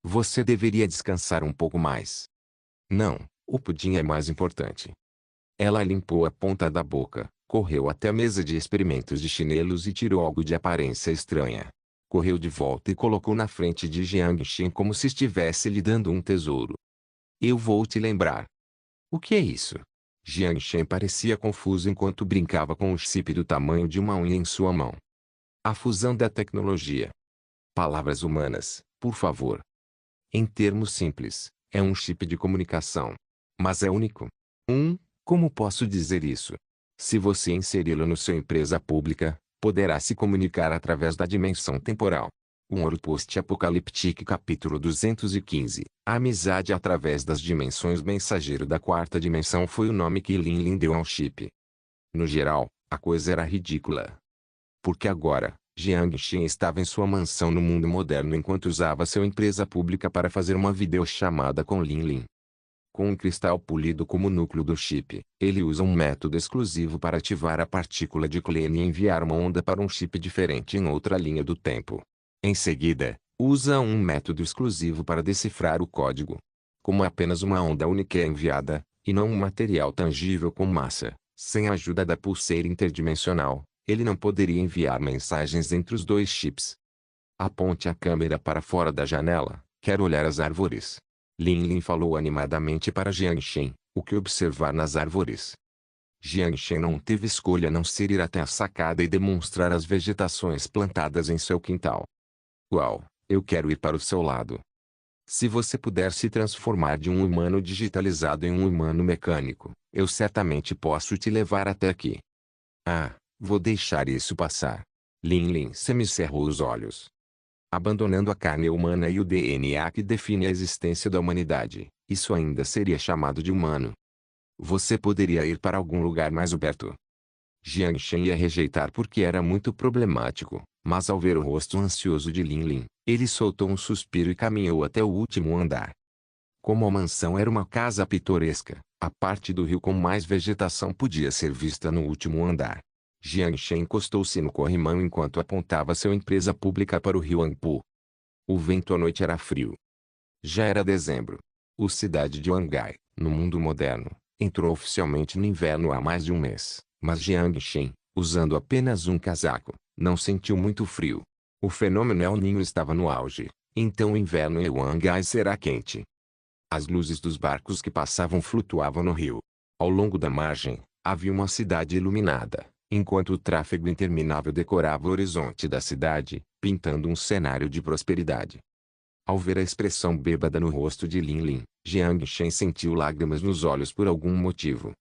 Você deveria descansar um pouco mais. Não, o pudim é mais importante. Ela limpou a ponta da boca, correu até a mesa de experimentos de chinelos e tirou algo de aparência estranha. Correu de volta e colocou na frente de Jiang Shen como se estivesse lhe dando um tesouro. Eu vou te lembrar. O que é isso? Jiang Shen parecia confuso enquanto brincava com o chip do tamanho de uma unha em sua mão. A fusão da tecnologia. Palavras humanas, por favor. Em termos simples, é um chip de comunicação. Mas é único. Como posso dizer isso? Se você inseri-lo na sua empresa pública, poderá se comunicar através da dimensão temporal. Um Post-Apocaliptic Capítulo 215. A amizade através das dimensões. Mensageiro da quarta dimensão foi o nome que Lin Lin deu ao chip. No geral, a coisa era ridícula. Porque agora, Jiang Shen estava em sua mansão no mundo moderno enquanto usava sua empresa pública para fazer uma videochamada com Lin Lin. Com um cristal polido como núcleo do chip, ele usa um método exclusivo para ativar a partícula de Kulene e enviar uma onda para um chip diferente em outra linha do tempo. Em seguida, usa um método exclusivo para decifrar o código. Como apenas uma onda única é enviada, e não um material tangível com massa, sem a ajuda da pulseira interdimensional, ele não poderia enviar mensagens entre os dois chips. Aponte a câmera para fora da janela. Quero olhar as árvores. Lin Lin falou animadamente para Jiang Shen, o que observar nas árvores. Jiang Shen não teve escolha a não ser ir até a sacada e demonstrar as vegetações plantadas em seu quintal. Uau, eu quero ir para o seu lado. Se você puder se transformar de um humano digitalizado em um humano mecânico, eu certamente posso te levar até aqui. Ah, vou deixar isso passar. Lin Lin semicerrou os olhos. Abandonando a carne humana e o DNA que define a existência da humanidade, isso ainda seria chamado de humano. Você poderia ir para algum lugar mais perto. Jiang Shen ia rejeitar porque era muito problemático, mas ao ver o rosto ansioso de Lin Lin, ele soltou um suspiro e caminhou até o último andar. Como a mansão era uma casa pitoresca, a parte do rio com mais vegetação podia ser vista no último andar. Jiang Shen encostou-se no corrimão enquanto apontava sua empresa pública para o rio Anpu. O vento à noite era frio. Já era dezembro. A cidade de Wangai, no mundo moderno, entrou oficialmente no inverno há mais de um mês, mas Jiang Shen, usando apenas um casaco, não sentiu muito frio. O fenômeno El Niño estava no auge, então o inverno em Wangai será quente. As luzes dos barcos que passavam flutuavam no rio. Ao longo da margem, havia uma cidade iluminada, enquanto o tráfego interminável decorava o horizonte da cidade, pintando um cenário de prosperidade. Ao ver a expressão bêbada no rosto de Lin Lin, Jiang Shen sentiu lágrimas nos olhos por algum motivo.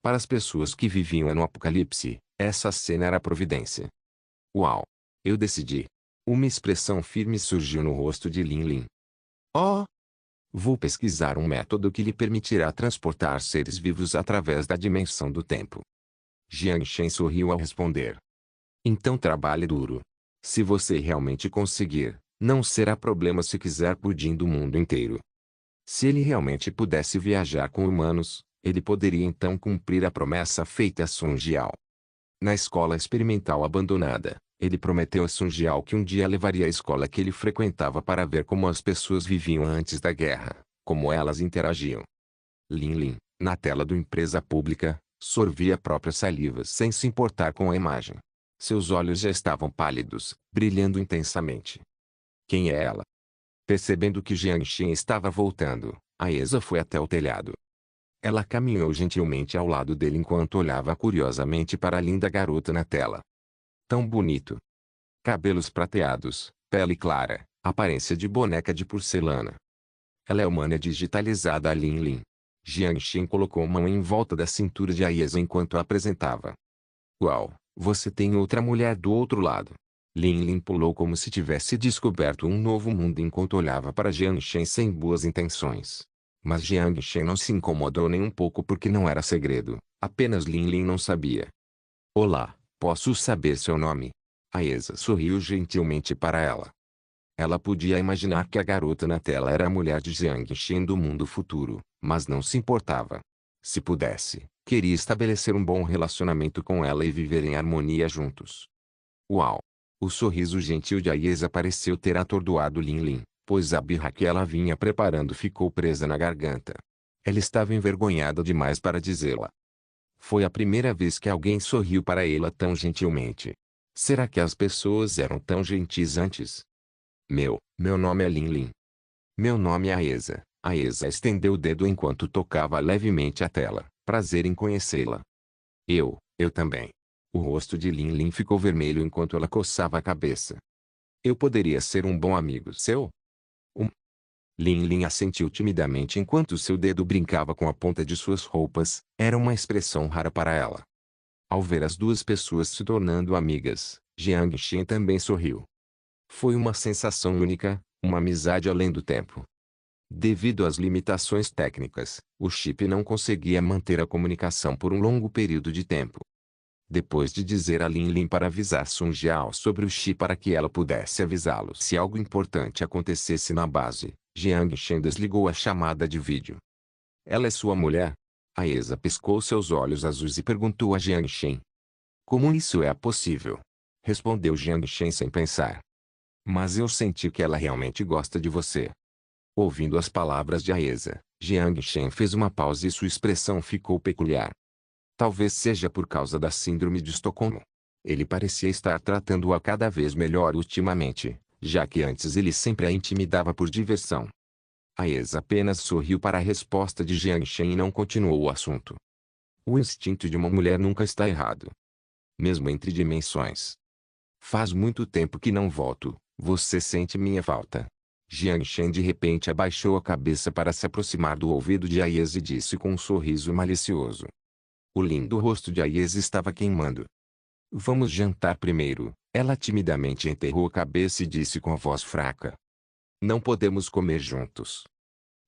Para as pessoas que viviam no apocalipse, essa cena era providência. Uau! Eu decidi. Uma expressão firme surgiu no rosto de Lin Lin. Oh! Vou pesquisar um método que lhe permitirá transportar seres vivos através da dimensão do tempo. Jiang Shen sorriu ao responder. Então trabalhe duro. Se você realmente conseguir, não será problema se quiser pudim do mundo inteiro. Se ele realmente pudesse viajar com humanos, ele poderia então cumprir a promessa feita a Sun Jiao. Na escola experimental abandonada, ele prometeu a Sun Jiao que um dia levaria a escola que ele frequentava para ver como as pessoas viviam antes da guerra, como elas interagiam. Lin Lin, na tela do empresa pública, sorvia a própria saliva sem se importar com a imagem. Seus olhos já estavam pálidos, brilhando intensamente. Quem é ela? Percebendo que Jiang Shen estava voltando, Aesa foi até o telhado. Ela caminhou gentilmente ao lado dele enquanto olhava curiosamente para a linda garota na tela. Tão bonito. Cabelos prateados, pele clara, aparência de boneca de porcelana. Ela é humana digitalizada a Lin Lin. Jiang Shen colocou a mão em volta da cintura de Aesa enquanto a apresentava. Uau, você tem outra mulher do outro lado. Lin Lin pulou como se tivesse descoberto um novo mundo enquanto olhava para Jiang Shen sem boas intenções. Mas Jiang Shen não se incomodou nem um pouco porque não era segredo, apenas Lin Lin não sabia. Olá, posso saber seu nome? Aesa sorriu gentilmente para ela. Ela podia imaginar que a garota na tela era a mulher de Jiang Shen do mundo futuro, mas não se importava. Se pudesse, queria estabelecer um bom relacionamento com ela e viver em harmonia juntos. Uau! O sorriso gentil de Aesa pareceu ter atordoado Lin Lin, pois a birra que ela vinha preparando ficou presa na garganta. Ela estava envergonhada demais para dizê-la. Foi a primeira vez que alguém sorriu para ela tão gentilmente. Será que as pessoas eram tão gentis antes? Meu nome é Lin Lin. Meu nome é Aesa. Aesa estendeu o dedo enquanto tocava levemente a tela. Prazer em conhecê-la. Eu também. O rosto de Lin Lin ficou vermelho enquanto ela coçava a cabeça. Eu poderia ser um bom amigo seu? Lin Lin assentiu timidamente enquanto seu dedo brincava com a ponta de suas roupas. Era uma expressão rara para ela. Ao ver as duas pessoas se tornando amigas, Jiang Shen também sorriu. Foi uma sensação única, uma amizade além do tempo. Devido às limitações técnicas, o chip não conseguia manter a comunicação por um longo período de tempo. Depois de dizer a Lin Lin para avisar Sun Jiao sobre o chip para que ela pudesse avisá-lo se algo importante acontecesse na base, Jiang Shen desligou a chamada de vídeo. Ela é sua mulher? Aesa piscou seus olhos azuis e perguntou a Jiang Shen. Como isso é possível? Respondeu Jiang Shen sem pensar. Mas eu senti que ela realmente gosta de você. Ouvindo as palavras de Aesa, Jiang Shen fez uma pausa e sua expressão ficou peculiar. Talvez seja por causa da síndrome de Estocolmo. Ele parecia estar tratando-a cada vez melhor ultimamente, já que antes ele sempre a intimidava por diversão. Aesa apenas sorriu para a resposta de Jiang Shen e não continuou o assunto. O instinto de uma mulher nunca está errado. Mesmo entre dimensões. Faz muito tempo que não volto, você sente minha falta? Jiang Shen de repente abaixou a cabeça para se aproximar do ouvido de Aies e disse com um sorriso malicioso. O lindo rosto de Aies estava queimando. Vamos jantar primeiro. Ela timidamente enterrou a cabeça e disse com a voz fraca. Não podemos comer juntos.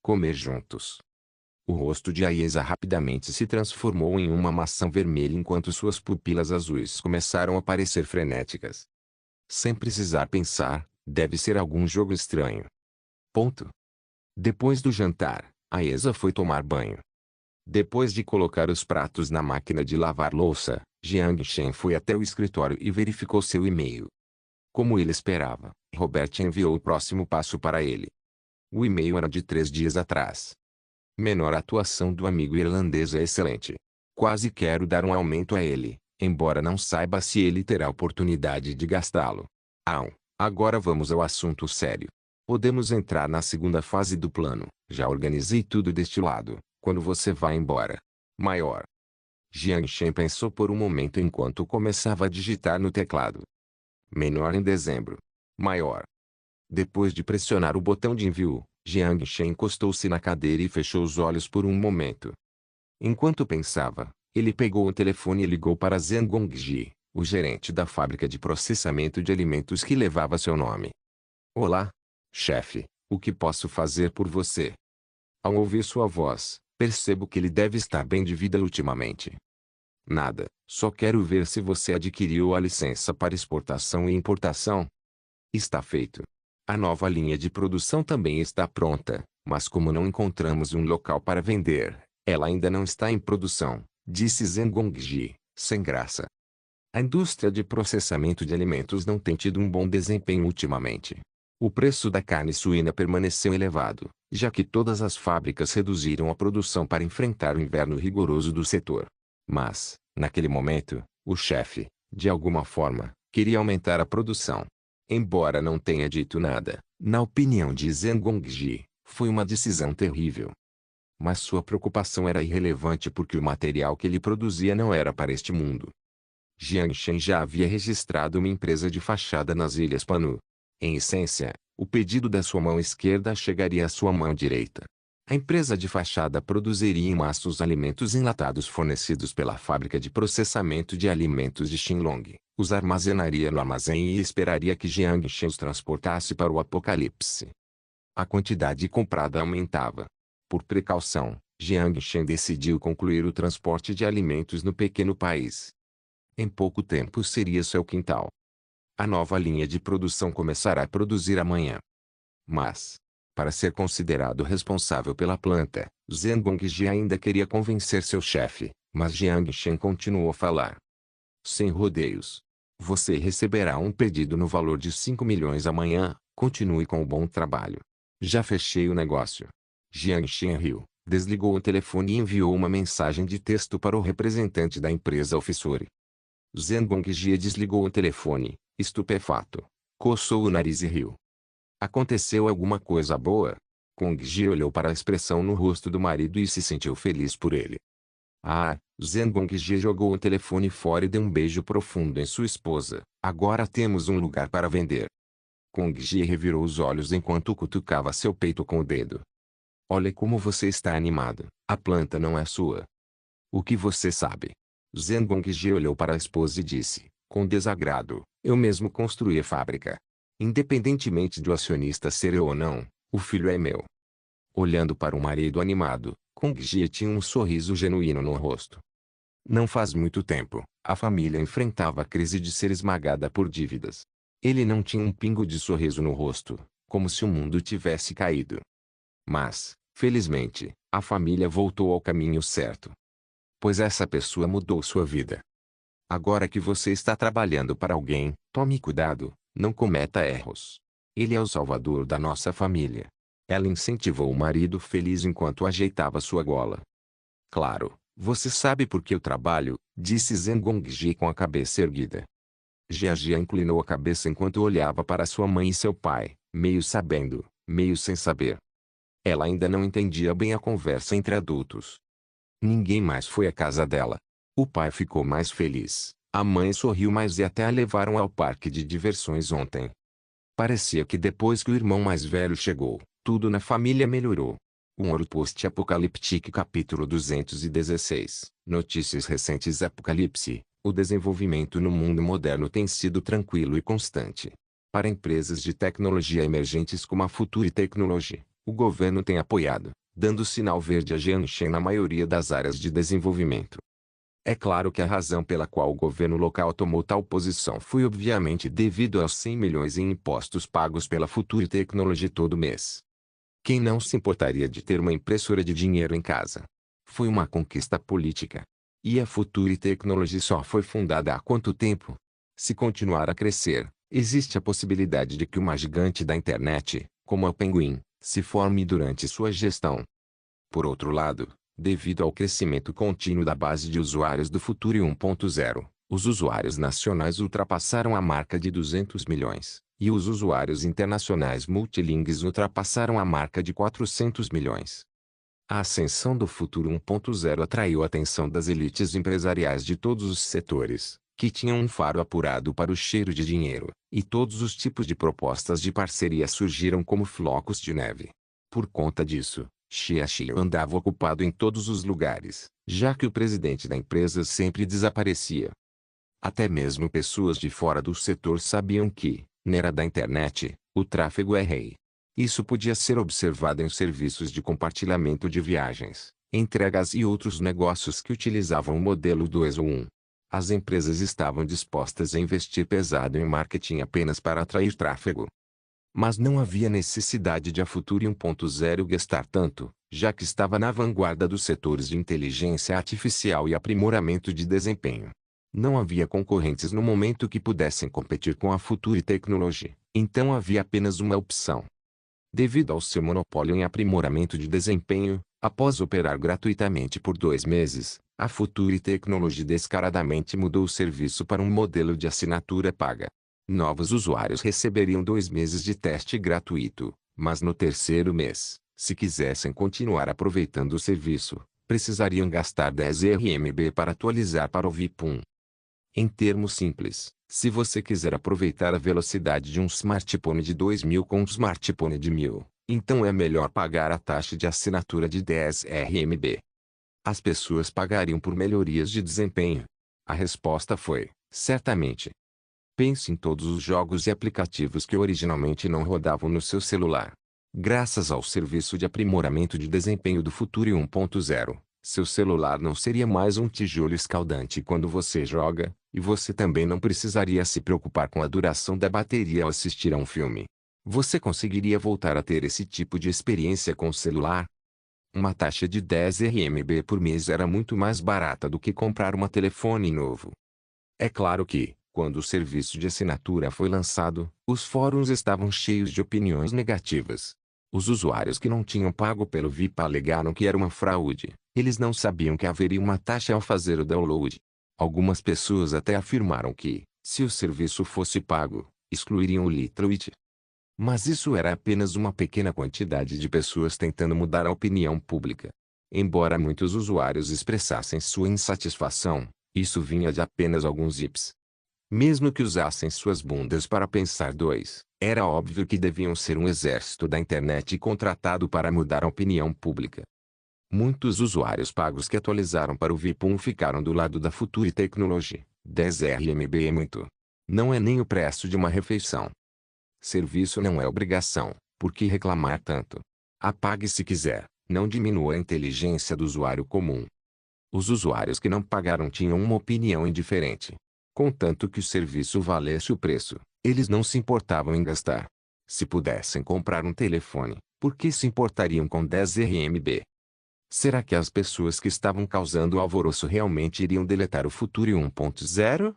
Comer juntos. O rosto de Aiesa rapidamente se transformou em uma maçã vermelha enquanto suas pupilas azuis começaram a parecer frenéticas. Sem precisar pensar, deve ser algum jogo estranho. Ponto. Depois do jantar, Aiesa foi tomar banho. Depois de colocar os pratos na máquina de lavar louça, Jiang Shen foi até o escritório e verificou seu e-mail. Como ele esperava, Robert enviou o próximo passo para ele. O e-mail era de 3 dias atrás. Menor atuação do amigo irlandês é excelente. Quase quero dar um aumento a ele, embora não saiba se ele terá oportunidade de gastá-lo. Agora vamos ao assunto sério. Podemos entrar na segunda fase do plano. Já organizei tudo deste lado, quando você vai embora. Maior. Jiang Shen pensou por um momento enquanto começava a digitar no teclado. Menor em dezembro. Maior. Depois de pressionar o botão de envio, Jiang Shen encostou-se na cadeira e fechou os olhos por um momento. Enquanto pensava, ele pegou o telefone e ligou para Zhang Gongji, o gerente da fábrica de processamento de alimentos que levava seu nome. Olá, chefe, o que posso fazer por você? Ao ouvir sua voz, percebo que ele deve estar bem de vida ultimamente. Nada, só quero ver se você adquiriu a licença para exportação e importação. Está feito. A nova linha de produção também está pronta, mas como não encontramos um local para vender, ela ainda não está em produção, disse Zhang Gongji, sem graça. A indústria de processamento de alimentos não tem tido um bom desempenho ultimamente. O preço da carne suína permaneceu elevado, já que todas as fábricas reduziram a produção para enfrentar o inverno rigoroso do setor. Mas, naquele momento, o chefe, de alguma forma, queria aumentar a produção. Embora não tenha dito nada, na opinião de Zhang Gongji, foi uma decisão terrível. Mas sua preocupação era irrelevante porque o material que ele produzia não era para este mundo. Jiang Shen já havia registrado uma empresa de fachada nas Ilhas Panu. Em essência, o pedido da sua mão esquerda chegaria à sua mão direita. A empresa de fachada produziria em massa os alimentos enlatados fornecidos pela fábrica de processamento de alimentos de Xinlong, os armazenaria no armazém e esperaria que Jiang Shen os transportasse para o apocalipse. A quantidade comprada aumentava. Por precaução, Jiang Shen decidiu concluir o transporte de alimentos no pequeno país. Em pouco tempo seria seu quintal. A nova linha de produção começará a produzir amanhã. Mas, para ser considerado responsável pela planta, Zhang Gongji ainda queria convencer seu chefe, mas Jiang Shen continuou a falar. Sem rodeios. Você receberá um pedido no valor de 5 milhões amanhã, continue com o bom trabalho. Já fechei o negócio. Jiang Shen riu, desligou o telefone e enviou uma mensagem de texto para o representante da empresa Office. Zhang Gongji desligou o telefone, estupefato. Coçou o nariz e riu. Aconteceu alguma coisa boa? Gongji olhou para a expressão no rosto do marido e se sentiu feliz por ele. Zhang Gongji jogou o telefone fora e deu um beijo profundo em sua esposa. Agora temos um lugar para vender. Gongji revirou os olhos enquanto cutucava seu peito com o dedo. Olha como você está animado. A planta não é sua. O que você sabe? Zhang Gongji olhou para a esposa e disse, com desagrado, eu mesmo construí a fábrica. Independentemente de o acionista ser eu ou não, o filho é meu. Olhando para o marido animado, Gongji tinha um sorriso genuíno no rosto. Não faz muito tempo, a família enfrentava a crise de ser esmagada por dívidas. Ele não tinha um pingo de sorriso no rosto, como se o mundo tivesse caído. Mas, felizmente, a família voltou ao caminho certo. Pois essa pessoa mudou sua vida. Agora que você está trabalhando para alguém, tome cuidado, não cometa erros. Ele é o salvador da nossa família. Ela incentivou o marido feliz enquanto ajeitava sua gola. Claro, você sabe por que eu trabalho, disse Zhang Gongji com a cabeça erguida. Jia inclinou a cabeça enquanto olhava para sua mãe e seu pai, meio sabendo, meio sem saber. Ela ainda não entendia bem a conversa entre adultos. Ninguém mais foi à casa dela. O pai ficou mais feliz, a mãe sorriu mais e até a levaram ao parque de diversões ontem. Parecia que depois que o irmão mais velho chegou, tudo na família melhorou. Um Ouro Post-Apocaliptique capítulo 216. Notícias recentes. Apocalipse. O desenvolvimento no mundo moderno tem sido tranquilo e constante. Para empresas de tecnologia emergentes como a Future Technology, o governo tem apoiado, dando sinal verde a Jianshen na maioria das áreas de desenvolvimento. É claro que a razão pela qual o governo local tomou tal posição foi obviamente devido aos 100 milhões em impostos pagos pela Future Technology todo mês. Quem não se importaria de ter uma impressora de dinheiro em casa? Foi uma conquista política. E a Future Technology só foi fundada há quanto tempo? Se continuar a crescer, existe a possibilidade de que uma gigante da internet, como a Penguin, se forme durante sua gestão. Por outro lado, devido ao crescimento contínuo da base de usuários do Future 1.0, os usuários nacionais ultrapassaram a marca de 200 milhões, e os usuários internacionais multilingues ultrapassaram a marca de 400 milhões. A ascensão do Future 1.0 atraiu a atenção das elites empresariais de todos os setores, que tinham um faro apurado para o cheiro de dinheiro, e todos os tipos de propostas de parceria surgiram como flocos de neve. Por conta disso, Xiaxi andava ocupado em todos os lugares, já que o presidente da empresa sempre desaparecia. Até mesmo pessoas de fora do setor sabiam que, na era da internet, o tráfego é rei. Isso podia ser observado em serviços de compartilhamento de viagens, entregas e outros negócios que utilizavam o modelo 2 ou 1. As empresas estavam dispostas a investir pesado em marketing apenas para atrair tráfego. Mas não havia necessidade de a Future 1.0 gastar tanto, já que estava na vanguarda dos setores de inteligência artificial e aprimoramento de desempenho. Não havia concorrentes no momento que pudessem competir com a Future Technology, então havia apenas uma opção. Devido ao seu monopólio em aprimoramento de desempenho, após operar gratuitamente por 2 meses, a Future Technology descaradamente mudou o serviço para um modelo de assinatura paga. Novos usuários receberiam 2 meses de teste gratuito, mas no terceiro mês, se quisessem continuar aproveitando o serviço, precisariam gastar 10 RMB para atualizar para o VIP 1. Em termos simples, se você quiser aproveitar a velocidade de um smartphone de 2.000 com um smartphone de 1.000, então é melhor pagar a taxa de assinatura de 10 RMB. As pessoas pagariam por melhorias de desempenho. A resposta foi, certamente. Pense em todos os jogos e aplicativos que originalmente não rodavam no seu celular. Graças ao serviço de aprimoramento de desempenho do Future 1.0, seu celular não seria mais um tijolo escaldante quando você joga, e você também não precisaria se preocupar com a duração da bateria ao assistir a um filme. Você conseguiria voltar a ter esse tipo de experiência com o celular? Uma taxa de 10 RMB por mês era muito mais barata do que comprar um telefone novo. É claro que, quando o serviço de assinatura foi lançado, os fóruns estavam cheios de opiniões negativas. Os usuários que não tinham pago pelo VIP alegaram que era uma fraude. Eles não sabiam que haveria uma taxa ao fazer o download. Algumas pessoas até afirmaram que, se o serviço fosse pago, excluiriam o Literoit. Mas isso era apenas uma pequena quantidade de pessoas tentando mudar a opinião pública. Embora muitos usuários expressassem sua insatisfação, isso vinha de apenas alguns VIPs. Mesmo que usassem suas bundas para pensar era óbvio que deviam ser um exército da internet contratado para mudar a opinião pública. Muitos usuários pagos que atualizaram para o VIP 1 ficaram do lado da Future Technology. 10 RMB é muito. Não é nem o preço de uma refeição. Serviço não é obrigação, por que reclamar tanto? Apague se quiser, não diminua a inteligência do usuário comum. Os usuários que não pagaram tinham uma opinião indiferente. Contanto que o serviço valesse o preço, eles não se importavam em gastar. Se pudessem comprar um telefone, por que se importariam com 10 RMB? Será que as pessoas que estavam causando o alvoroço realmente iriam deletar o Future 1.0?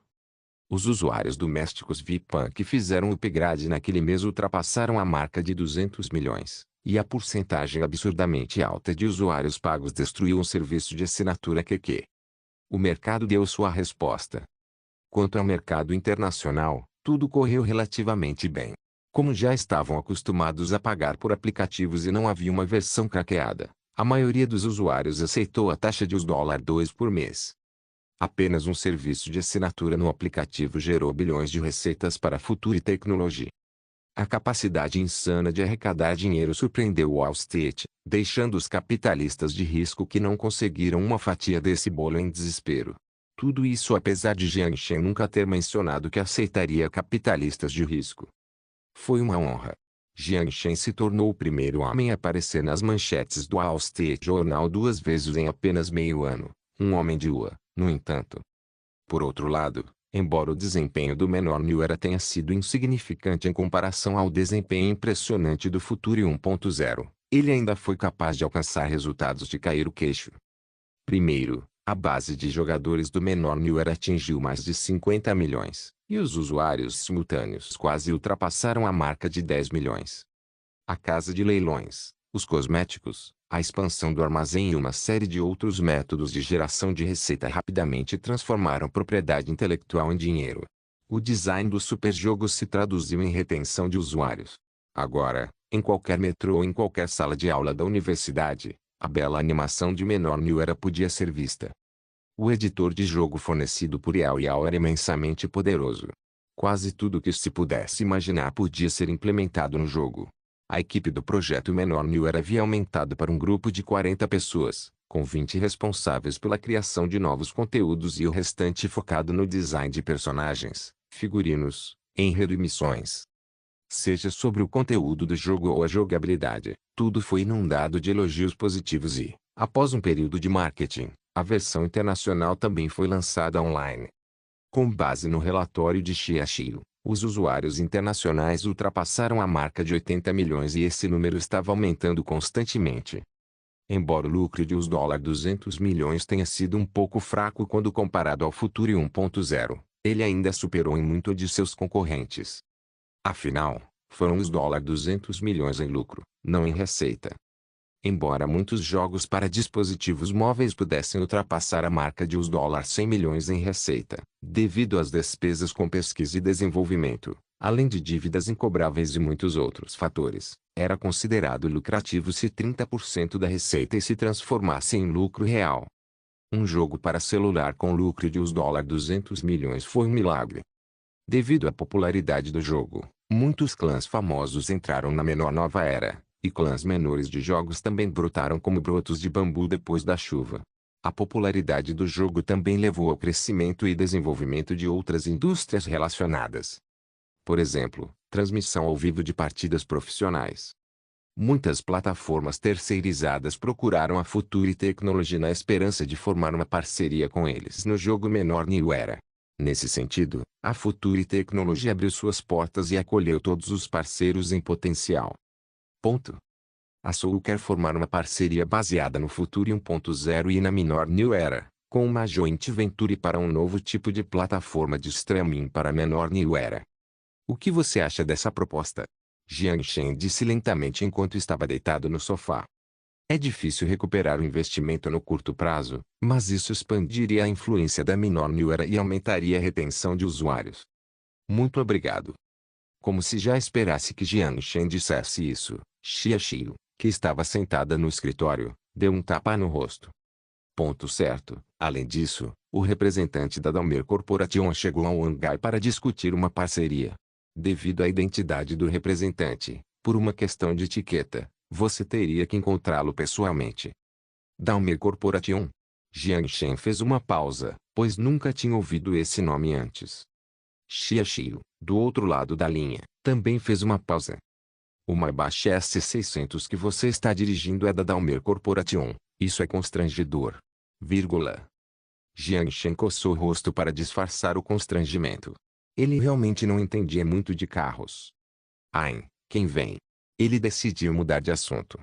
Os usuários domésticos VIP que fizeram o upgrade naquele mês ultrapassaram a marca de 200 milhões, e a porcentagem absurdamente alta de usuários pagos destruiu um serviço de assinatura QQ. O mercado deu sua resposta. Quanto ao mercado internacional, tudo correu relativamente bem. Como já estavam acostumados a pagar por aplicativos e não havia uma versão craqueada, a maioria dos usuários aceitou a taxa de $2 por mês. Apenas um serviço de assinatura no aplicativo gerou bilhões de receitas para a Future Technology. A capacidade insana de arrecadar dinheiro surpreendeu Wall Street, deixando os capitalistas de risco que não conseguiram uma fatia desse bolo em desespero. Tudo isso apesar de Jiang Shen nunca ter mencionado que aceitaria capitalistas de risco. Foi uma honra. Jiang Shen se tornou o primeiro homem a aparecer nas manchetes do Wall Street Journal 2 vezes em apenas meio ano, um homem de Lua, no entanto. Por outro lado, embora o desempenho do menor New Era tenha sido insignificante em comparação ao desempenho impressionante do Futuri 1.0, ele ainda foi capaz de alcançar resultados de cair o queixo. Primeiro, a base de jogadores do menor New Era atingiu mais de 50 milhões, e os usuários simultâneos quase ultrapassaram a marca de 10 milhões. A casa de leilões, os cosméticos, a expansão do armazém e uma série de outros métodos de geração de receita rapidamente transformaram propriedade intelectual em dinheiro. O design do superjogo se traduziu em retenção de usuários. Agora, em qualquer metrô ou em qualquer sala de aula da universidade, a bela animação de menor New Era podia ser vista. O editor de jogo fornecido por Yao Yao era imensamente poderoso. Quase tudo que se pudesse imaginar podia ser implementado no jogo. A equipe do projeto menor New Era havia aumentado para um grupo de 40 pessoas, com 20 responsáveis pela criação de novos conteúdos e o restante focado no design de personagens, figurinos, enredo e missões. Seja sobre o conteúdo do jogo ou a jogabilidade, tudo foi inundado de elogios positivos e, após um período de marketing, a versão internacional também foi lançada online. Com base no relatório de Xiaoxiu, os usuários internacionais ultrapassaram a marca de 80 milhões e esse número estava aumentando constantemente. Embora o lucro de US$ 200 milhões tenha sido um pouco fraco quando comparado ao Futuri 1.0, ele ainda superou em muito de seus concorrentes. Afinal, foram os US$ 200 milhões em lucro, não em receita. Embora muitos jogos para dispositivos móveis pudessem ultrapassar a marca de US$ 100 milhões em receita, devido às despesas com pesquisa e desenvolvimento, além de dívidas incobráveis e muitos outros fatores, era considerado lucrativo se 30% da receita se transformasse em lucro real. Um jogo para celular com lucro de US$ 200 milhões foi um milagre. Devido à popularidade do jogo, muitos clãs famosos entraram na menor nova era. E clãs menores de jogos também brotaram como brotos de bambu depois da chuva. A popularidade do jogo também levou ao crescimento e desenvolvimento de outras indústrias relacionadas. Por exemplo, transmissão ao vivo de partidas profissionais. Muitas plataformas terceirizadas procuraram a Futuri Technology na esperança de formar uma parceria com eles no jogo menor New Era. Nesse sentido, a Futuri Technology abriu suas portas e acolheu todos os parceiros em potencial. A Soul quer formar uma parceria baseada no Futuri 1.0 e na menor New Era, com uma joint venture para um novo tipo de plataforma de streaming para menor New Era. O que você acha dessa proposta? Jiang Shen disse lentamente enquanto estava deitado no sofá. É difícil recuperar o investimento no curto prazo, mas isso expandiria a influência da menor New Era e aumentaria a retenção de usuários. Muito obrigado. Como se já esperasse que Jiang Shen dissesse isso, Xiaoxiu, que estava sentada no escritório, deu um tapa no rosto. Ponto certo. Além disso, o representante da Dalmer Corporation chegou ao hangar para discutir uma parceria. Devido à identidade do representante, por uma questão de etiqueta, você teria que encontrá-lo pessoalmente. Dalmer Corporation? Jiang Shen fez uma pausa, pois nunca tinha ouvido esse nome antes. Xiaoxiu, do outro lado da linha, também fez uma pausa. O Maybach S600 que você está dirigindo é da Dalmer Corporation, isso é constrangedor. Jiang Shen coçou o rosto para disfarçar o constrangimento. Ele realmente não entendia muito de carros. Quem vem? Ele decidiu mudar de assunto.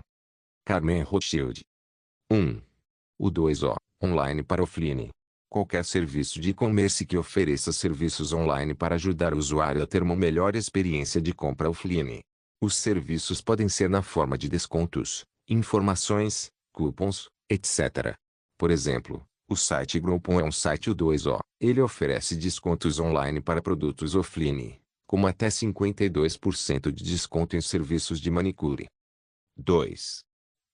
Carmen Rothschild. 1. O 2O, online para offline. Qualquer serviço de e-commerce que ofereça serviços online para ajudar o usuário a ter uma melhor experiência de compra offline. Os serviços podem ser na forma de descontos, informações, cupons, etc. Por exemplo, o site Groupon é um site U2O. Ele oferece descontos online para produtos offline, como até 52% de desconto em serviços de manicure. 2.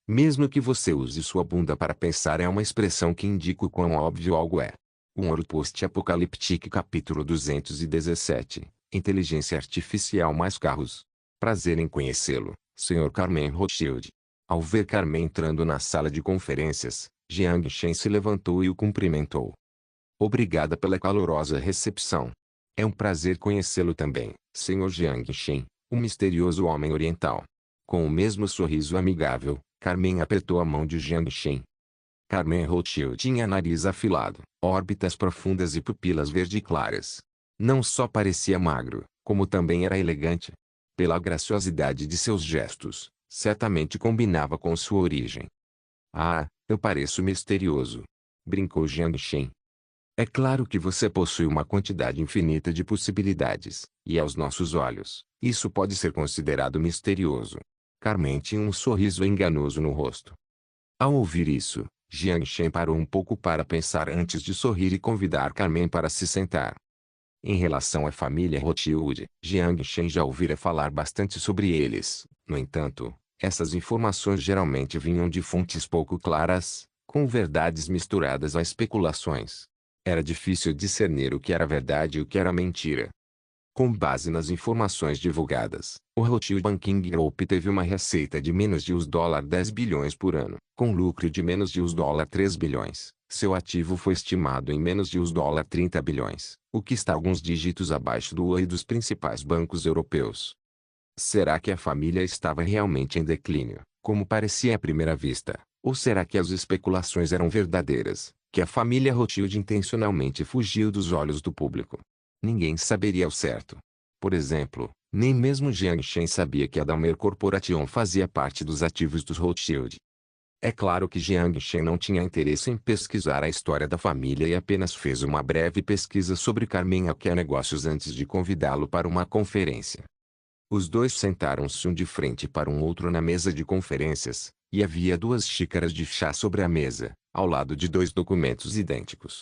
Mesmo que você use sua bunda para pensar é uma expressão que indica o quão óbvio algo é. Um Ouro Post-Apocaliptic capítulo 217, Inteligência Artificial mais carros. Prazer em conhecê-lo, Sr. Carmen Rothschild. Ao ver Carmen entrando na sala de conferências, Jiang Shen se levantou e o cumprimentou. Obrigada pela calorosa recepção. É um prazer conhecê-lo também, Sr. Jiang Shen, o misterioso homem oriental. Com o mesmo sorriso amigável, Carmen apertou a mão de Jiang Shen. Carmen Rothschild tinha nariz afilado, órbitas profundas e pupilas verde-claras. Não só parecia magro, como também era elegante. Pela graciosidade de seus gestos, certamente combinava com sua origem. Ah, eu pareço misterioso, brincou Jiang Shen. É claro que você possui uma quantidade infinita de possibilidades, e aos nossos olhos, isso pode ser considerado misterioso. Carmen tinha um sorriso enganoso no rosto. Ao ouvir isso, Jiang Shen parou um pouco para pensar antes de sorrir e convidar Carmen para se sentar. Em relação à família Rothschild, Jiang Shen já ouvira falar bastante sobre eles. No entanto, essas informações geralmente vinham de fontes pouco claras, com verdades misturadas a especulações. Era difícil discernir o que era verdade e o que era mentira. Com base nas informações divulgadas, o Rothschild Banking Group teve uma receita de menos de $10 bilhões por ano, com lucro de menos de $3 bilhões. Seu ativo foi estimado em menos de $30 bilhões, o que está alguns dígitos abaixo do OI dos principais bancos europeus. Será que a família estava realmente em declínio, como parecia à primeira vista? Ou será que as especulações eram verdadeiras, que a família Rothschild intencionalmente fugiu dos olhos do público? Ninguém saberia ao certo. Por exemplo, nem mesmo Jiang Shen sabia que a Dahmer Corporation fazia parte dos ativos dos Rothschild. É claro que Jiang Shen não tinha interesse em pesquisar a história da família e apenas fez uma breve pesquisa sobre Carmen Alquia Negócios antes de convidá-lo para uma conferência. Os dois sentaram-se um de frente para um outro na mesa de conferências, e havia 2 xícaras de chá sobre a mesa, ao lado de 2 documentos idênticos.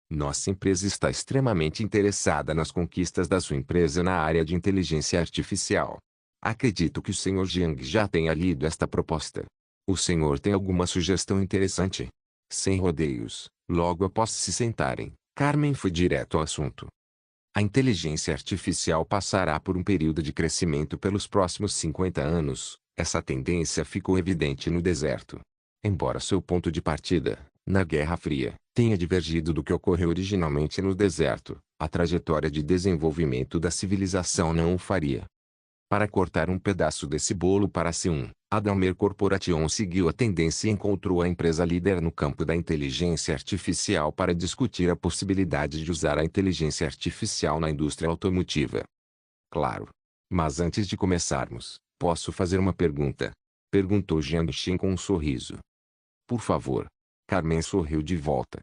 Nossa empresa está extremamente interessada nas conquistas da sua empresa na área de inteligência artificial. Acredito que o Sr. Jiang já tenha lido esta proposta. O senhor tem alguma sugestão interessante? Sem rodeios, logo após se sentarem, Carmen foi direto ao assunto. A inteligência artificial passará por um período de crescimento pelos próximos 50 anos. Essa tendência ficou evidente no deserto. Embora seu ponto de partida, na Guerra Fria, tenha divergido do que ocorreu originalmente no deserto, a trajetória de desenvolvimento da civilização não o faria. Para cortar um pedaço desse bolo para si a Dahmer Corporation seguiu a tendência e encontrou a empresa líder no campo da inteligência artificial para discutir a possibilidade de usar a inteligência artificial na indústria automotiva. Claro. Mas antes de começarmos, posso fazer uma pergunta? Perguntou Jiang Shen com um sorriso. Por favor. Carmen sorriu de volta.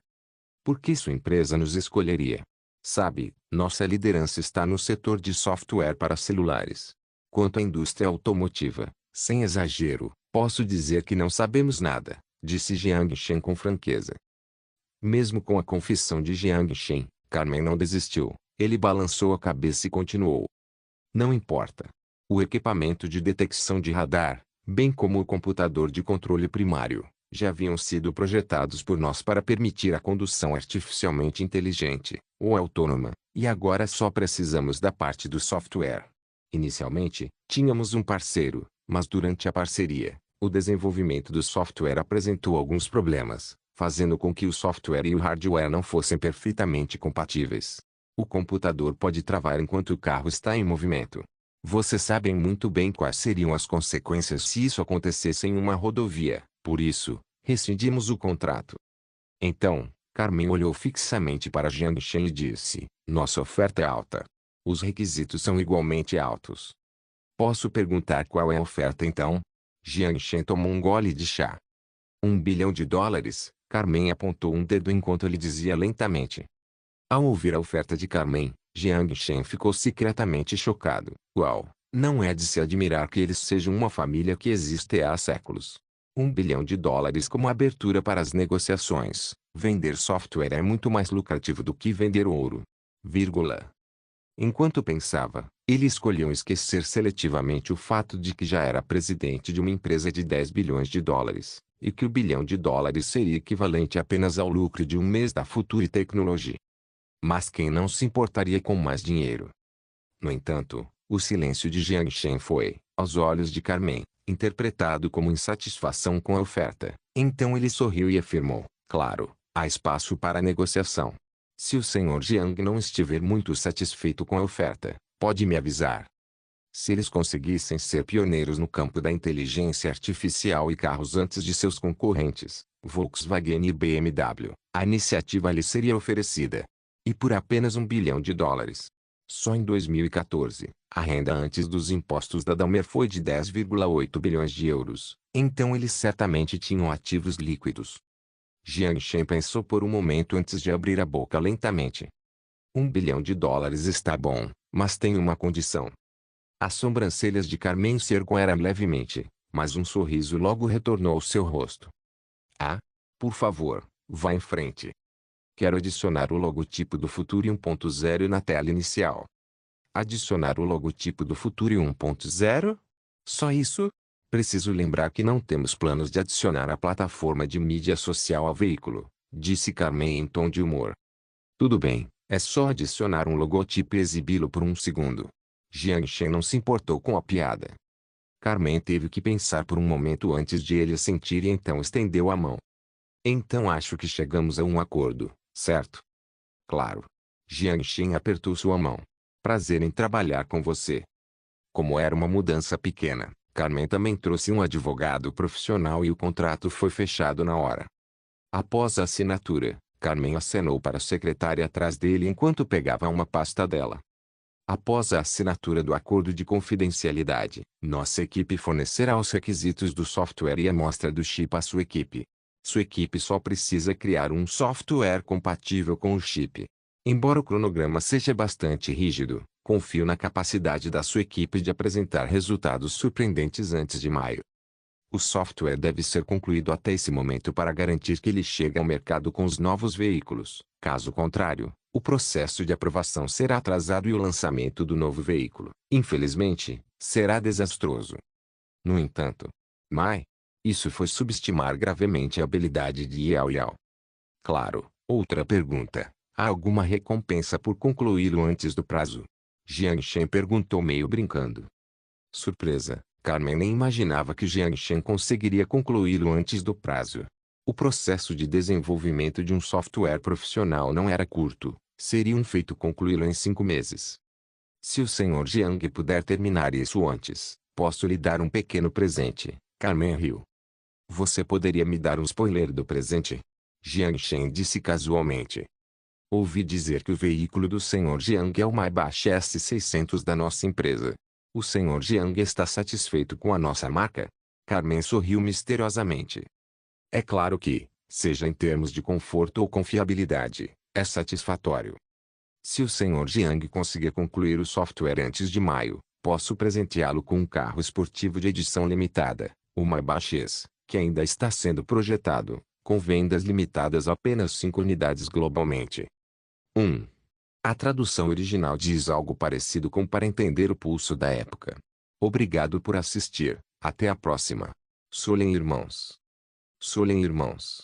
Por que sua empresa nos escolheria? Sabe, nossa liderança está no setor de software para celulares. Quanto à indústria automotiva, sem exagero, posso dizer que não sabemos nada, disse Jiang Shen com franqueza. Mesmo com a confissão de Jiang Shen, Carmen não desistiu. Ele balançou a cabeça e continuou. Não importa. O equipamento de detecção de radar, bem como o computador de controle primário, já haviam sido projetados por nós para permitir a condução artificialmente inteligente, ou autônoma, e agora só precisamos da parte do software. Inicialmente, tínhamos um parceiro, mas durante a parceria, o desenvolvimento do software apresentou alguns problemas, fazendo com que o software e o hardware não fossem perfeitamente compatíveis. O computador pode travar enquanto o carro está em movimento. Vocês sabem muito bem quais seriam as consequências se isso acontecesse em uma rodovia, por isso, rescindimos o contrato. Então, Carmen olhou fixamente para Jiang Shen e disse, nossa oferta é alta. Os requisitos são igualmente altos. Posso perguntar qual é a oferta então? Jiang Shen tomou um gole de chá. $1 bilhão, Carmen apontou um dedo enquanto ele dizia lentamente. Ao ouvir a oferta de Carmen, Jiang Shen ficou secretamente chocado. Uau, não é de se admirar que eles sejam uma família que existe há séculos. $1 bilhão como abertura para as negociações. Vender software é muito mais lucrativo do que vender ouro. Vírgula. Enquanto pensava, ele escolheu esquecer seletivamente o fato de que já era presidente de uma empresa de $10 bilhões, e que o $1 bilhão seria equivalente apenas ao lucro de um mês da Future Technology. Mas quem não se importaria com mais dinheiro? No entanto, O silêncio de Jiang Shen foi, aos olhos de Carmen, interpretado como insatisfação com a oferta. Então ele sorriu e afirmou: claro, há espaço para negociação. Se o Sr. Jiang não estiver muito satisfeito com a oferta, pode me avisar. Se eles conseguissem ser pioneiros no campo da inteligência artificial e carros antes de seus concorrentes, Volkswagen e BMW, a iniciativa lhes seria oferecida. E por apenas US$ 1 bilhão. Só em 2014, a renda antes dos impostos da Daimler foi de 10,8 bilhões de euros. Então eles certamente tinham ativos líquidos. Jiang Shen pensou por um momento antes de abrir a boca lentamente. US$ 1 bilhão está bom, mas tem uma condição. As sobrancelhas de Carmen se ergueram levemente, mas um sorriso logo retornou ao seu rosto. Ah, por favor, vá em frente. Quero adicionar o logotipo do Futuri 1.0 na tela inicial. Adicionar o logotipo do Futuri 1.0? Só isso? Preciso lembrar que não temos planos de adicionar a plataforma de mídia social ao veículo, disse Carmen em tom de humor. Tudo bem, é só adicionar um logotipo e exibi-lo por um segundo. Jiang Shen não se importou com a piada. Carmen teve que pensar por um momento antes de ele assentir e então estendeu a mão. Então acho que chegamos a um acordo, certo? Claro. Jiang Shen apertou sua mão. Prazer em trabalhar com você. Como era uma mudança pequena, Carmen também trouxe um advogado profissional e o contrato foi fechado na hora. Após a assinatura, Carmen acenou para a secretária atrás dele enquanto pegava uma pasta dela. Após a assinatura do acordo de confidencialidade, nossa equipe fornecerá os requisitos do software e a amostra do chip à sua equipe. Sua equipe só precisa criar um software compatível com o chip. Embora o cronograma seja bastante rígido, confio na capacidade da sua equipe de apresentar resultados surpreendentes antes de maio. O software deve ser concluído até esse momento para garantir que ele chegue ao mercado com os novos veículos. Caso contrário, o processo de aprovação será atrasado e o lançamento do novo veículo, infelizmente, será desastroso. No entanto, isso foi subestimar gravemente a habilidade de Yao Yao. Claro, outra pergunta. Há alguma recompensa por concluí-lo antes do prazo? Jiang Shen perguntou meio brincando. Surpresa, Carmen nem imaginava que Jiang Shen conseguiria concluí-lo antes do prazo. O processo de desenvolvimento de um software profissional não era curto, seria um feito concluí-lo em 5 meses. Se o Sr. Jiang puder terminar isso antes, posso lhe dar um pequeno presente, Carmen riu. Você poderia me dar um spoiler do presente? Jiang Shen disse casualmente. Ouvi dizer que o veículo do Sr. Jiang é o Maybach S600 da nossa empresa. O Sr. Jiang está satisfeito com a nossa marca? Carmen sorriu misteriosamente. É claro que, seja em termos de conforto ou confiabilidade, é satisfatório. Se o Sr. Jiang conseguir concluir o software antes de maio, posso presenteá-lo com um carro esportivo de edição limitada, o Maybach S, que ainda está sendo projetado, com vendas limitadas a apenas 5 unidades globalmente. 1. A tradução original diz algo parecido com para entender o pulso da época. Obrigado por assistir, até a próxima. Solen irmãos. Solen irmãos.